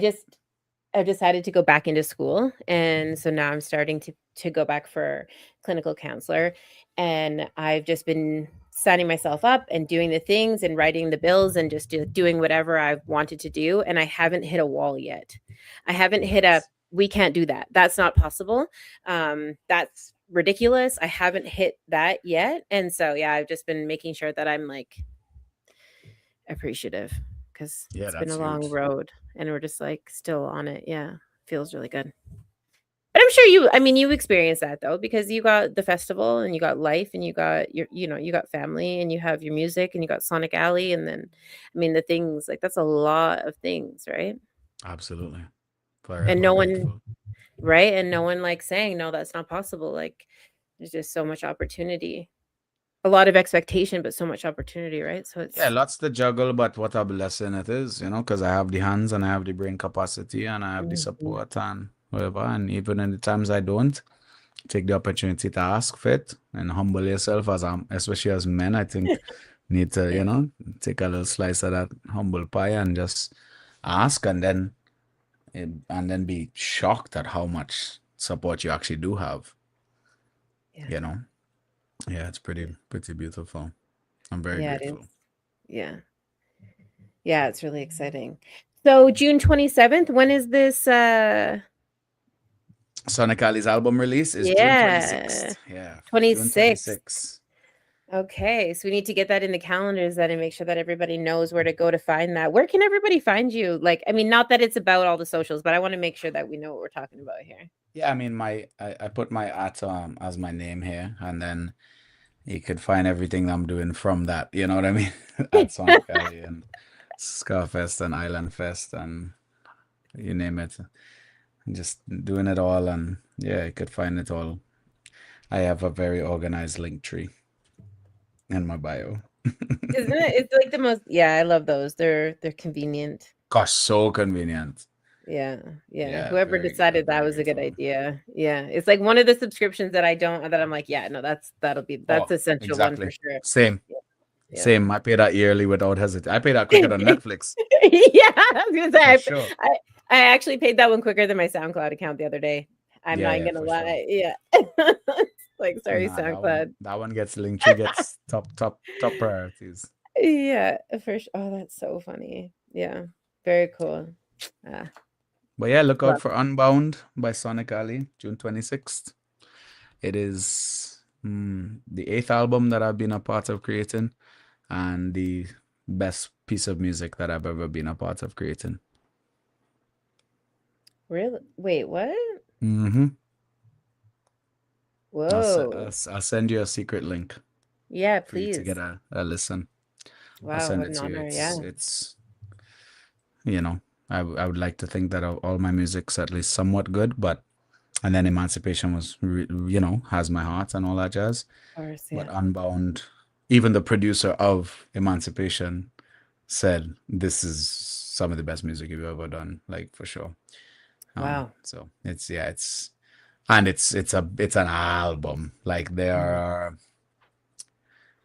S2: I've decided to go back into school, and so now I'm starting to go back for clinical counselor, and I've just been signing myself up and doing the things and writing the bills and just doing whatever I've wanted to do, and I haven't hit a wall yet. I haven't hit a
S3: Nice.
S2: we can't do that. That's not possible. That's ridiculous. I haven't hit that yet, and so yeah, I've just been making sure that I'm like appreciative because
S3: Yeah,
S2: it's been a
S3: that's
S2: long
S3: huge.
S2: road and we're just like still on it. Yeah. Feels really good. But I'm sure you experienced that though, because you got the festival and you got life and you got you got family and you have your music and you got Sonic Alley. And then, I mean, the things like that's a lot of things, right?
S3: Absolutely.
S2: And
S3: Forever
S2: no one,
S3: grateful.
S2: right? And no one like saying, no, that's not possible. Like there's just so much opportunity, a lot of expectation, but so much opportunity, right? So
S3: Yeah,
S2: it's,
S3: lots to juggle, but what a blessing it is, because I have the hands and I have the brain capacity and I have the
S2: Mhm.
S3: support and whatever. And even in the times I don't, take the opportunity to ask for it and humble yourself especially as men, I think need to,
S2: Yeah.
S3: take a little slice of that humble pie and just ask and then be shocked at how much support you actually do have,
S2: Yeah.
S3: you know. Yeah, it's pretty beautiful. I'm very
S2: Yeah, it is.
S3: grateful.
S2: Yeah. Yeah, it's really exciting. So June 27th, when is this
S3: Sonic Ali's album release is June
S2: yeah,
S3: 26th. Yeah, June
S2: 26th.
S3: 26th.
S2: Okay, so we need to get that in the calendars then and make sure that everybody knows where to go to find that. Where can everybody find you? Like, I mean, not that it's about all the socials, but I want to make sure that we know what we're talking about here.
S3: Yeah, I mean I put my at as my name here, and then you could find everything I'm doing from that. You know what I mean? At Sonic Alley and Scarfest and Island Fest and you name it. Just doing it all, and yeah, you could find it all. I have a very organized link tree in my bio.
S2: Isn't it? It's like the most, yeah, I love those. They're convenient.
S3: Gosh, so convenient.
S2: Yeah, yeah.
S3: Yeah,
S2: Whoever
S3: I'm
S2: decided that
S3: very
S2: was a good
S3: grateful.
S2: idea. Yeah. It's like one of the subscriptions that I don't that I'm like, yeah, no, that's
S3: Oh,
S2: essential one for
S3: exactly.
S2: sure.
S3: Same.
S2: Yeah. Yeah.
S3: Same. I pay that yearly without hesitation. I pay that quicker than Netflix,
S2: Yeah, I was gonna say
S3: for sure.
S2: I actually paid that one quicker than my SoundCloud account the other day. I'm
S3: Yeah,
S2: not
S3: yeah,
S2: gonna
S3: for sure.
S2: lie. Yeah. Like, sorry,
S3: Nah,
S2: SoundCloud.
S3: that one gets Linktree gets top priorities.
S2: Yeah, for sure. Oh, that's so funny. Yeah. Very cool. Ah,
S3: But yeah, look out
S2: love.
S3: for Unbound by Sonic Alley, June 26th. It is the eighth album that I've been a part of creating and the best piece of music that I've ever been a part of creating.
S2: Really? Wait, what?
S3: Mm-hmm.
S2: Whoa.
S3: I'll send you a secret link
S2: Yeah,
S3: for you to get
S2: please.
S3: a listen. I'll
S2: Wow,
S3: send
S2: what
S3: it
S2: an
S3: to you.
S2: honor. Yeah.
S3: It's I would like to think that all my music's at least somewhat good, but and then Emancipation was has my heart and all that jazz.
S2: Of course,
S3: But
S2: yeah.
S3: Unbound, even the producer of Emancipation said this is some of the best music you've ever done, like for sure.
S2: Wow.
S3: So it's an album. Like there
S2: Mhm.
S3: are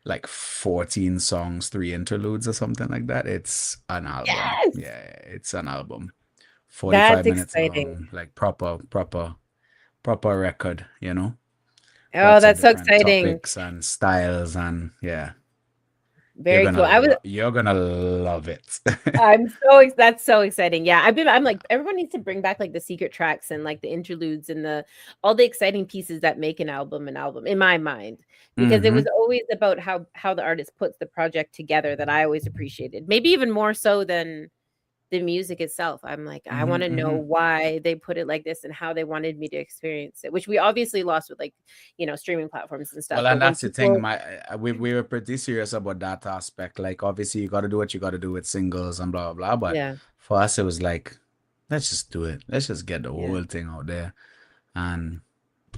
S3: like 14 songs, 3 interludes or something like that. It's an album.
S2: Yes.
S3: Yeah, it's an album.
S2: That's
S3: 45 minutes
S2: exciting.
S3: long, like proper record.
S2: Oh,
S3: lots of
S2: that's so
S3: different
S2: exciting.
S3: topics and styles, and yeah,
S2: Very cool.
S3: you're gonna love it.
S2: That's so exciting. Yeah. I'm like, everyone needs to bring back like the secret tracks and like the interludes and all the exciting pieces that make an album in my mind, because it was always about how the artist puts the project together that I always appreciated. Maybe even more so than the music itself. I'm like, I want to know why they put it like this and how they wanted me to experience it, which we obviously lost with like, streaming platforms and stuff.
S3: Well, and that's the thing. We were pretty serious about that aspect. Like, obviously, you got to do what you got to do with singles and blah blah blah. But for us, it was like, let's just do it. Let's just get the whole thing out there, and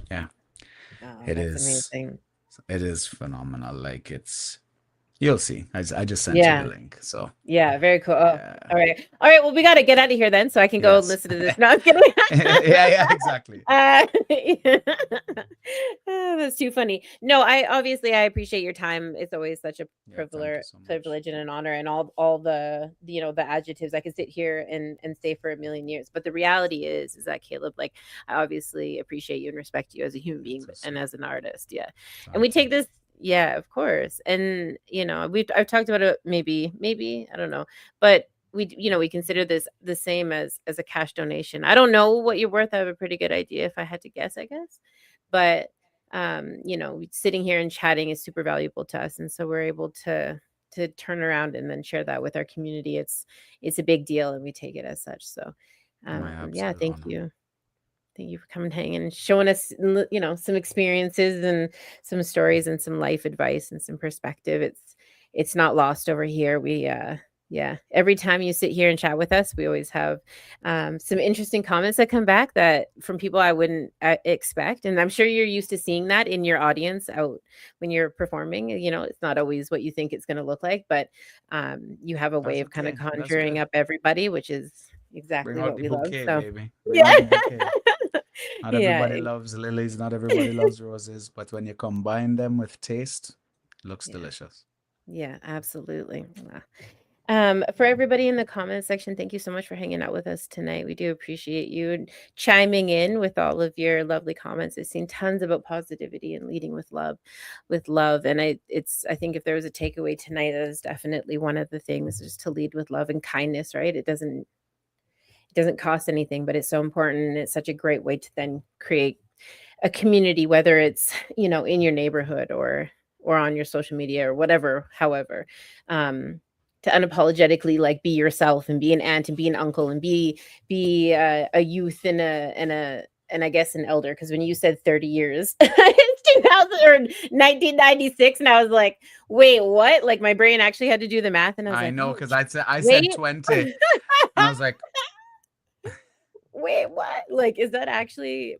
S3: it is amazing. It is phenomenal. Like, you'll see. I just sent you the link. So
S2: very cool. All right. Well, we got to get out of here then, so I can go listen to this. No, I'm kidding.
S3: Exactly.
S2: That's too funny. No, I appreciate your time. It's always such a privilege and an honor, and all the the adjectives. I could sit here and say for a million years, but the reality is that Caleb, like, I obviously appreciate you and respect you as a human being and as an artist. And we take this. Yeah, of course. And I've talked about it, maybe I don't know, but we consider this the same as a cash donation. I don't know what you're worth. I have a pretty good idea if I had to guess, I guess. But sitting here and chatting is super valuable to us, and so we're able to turn around and then share that with our community. It's a big deal, and we take it as such. So thank you. Thank you for coming, hanging, and showing us, some experiences and some stories and some life advice and some perspective. It's not lost over here. We, every time you sit here and chat with us, we always have some interesting comments that come back from people I wouldn't expect. And I'm sure you're used to seeing that in your audience out when you're performing. It's not always what you think it's going to look like, but you have a way of kind of conjuring up everybody, which is exactly what we love. So
S3: baby. Not everybody loves lilies, not everybody loves roses, but when you combine them with taste, it looks delicious.
S2: Yeah, absolutely. For everybody in the comments section, thank you so much for hanging out with us tonight. We do appreciate you chiming in with all of your lovely comments. I've seen tons about positivity and leading with love. And I think if there was a takeaway tonight, that is definitely one of the things, just to lead with love and kindness, right? It doesn't cost anything, but it's so important. And it's such a great way to then create a community, whether it's, in your neighborhood or on your social media or whatever, however, to unapologetically like be yourself and be an aunt and be an uncle and be a youth and I guess an elder. Cause when you said 30 years, it's 2000 or 1996. And I was like, wait, what? Like my brain actually had to do the math. And I know.
S3: Cause I said 20 and I was like,
S2: wait, what? Like, is that actually,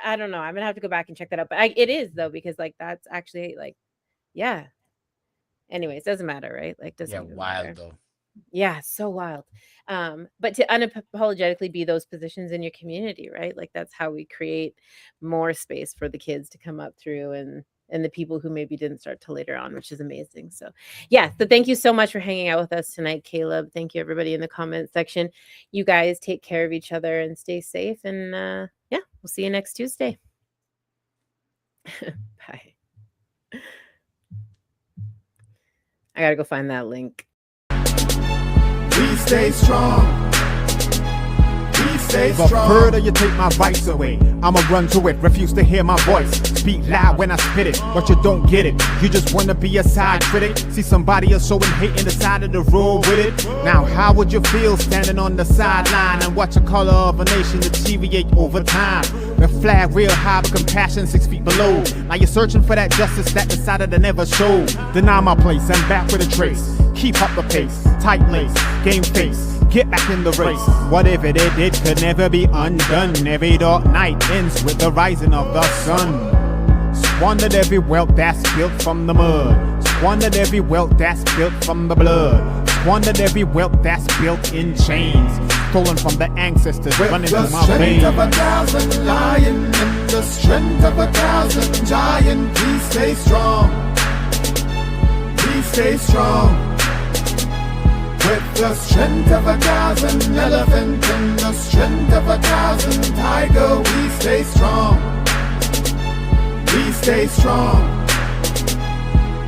S2: I don't know. I'm gonna have to go back and check that out. But it is though, because like, that's actually like, yeah. Anyways, doesn't matter, right? Like, doesn't
S3: wild
S2: matter.
S3: though.
S2: Yeah, so wild. But to unapologetically be those positions in your community, right? Like that's how we create more space for the kids to come up through and the people who maybe didn't start till later on, which is amazing. So so thank you so much for hanging out with us tonight, Caleb. Thank you everybody in the comments section. You guys take care of each other and stay safe. And we'll see you next Tuesday. Bye. I gotta go find that link.
S1: We stay strong. If further you take my vice away, I'ma run to it, refuse to hear my voice. Speak loud when I spit it, but you don't get it. You just wanna be a side critic. See somebody else showing hate in the side of the road with it. Now how would you feel standing on the sideline and watch the color of a nation deteriorate over time? The flag real high, but compassion 6 feet below. Now you're searching for that justice that decided to never show. Deny my place, I'm back with a trace. Keep up the pace, tight lace, game face. Get back in the race. Whatever they did could never be undone. Every dark night ends with the rising of the sun. Squandered every wealth that's built from the mud. Squandered every wealth that's built from the blood. Squandered every wealth that's built in chains. Stolen from the ancestors running through my veins. With the strength of 1,000 lion and the strength of 1,000 giant, please stay strong. Please stay strong. With the strength of 1,000 elephant and the strength of 1,000 tiger, we stay strong. We stay strong.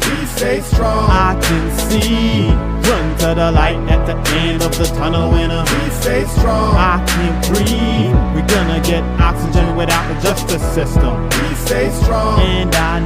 S1: We stay strong. I can see. Run to the light at the end of the tunnel, winner. We stay strong. I can breathe. We're gonna get oxygen without the justice system. We stay strong. And I know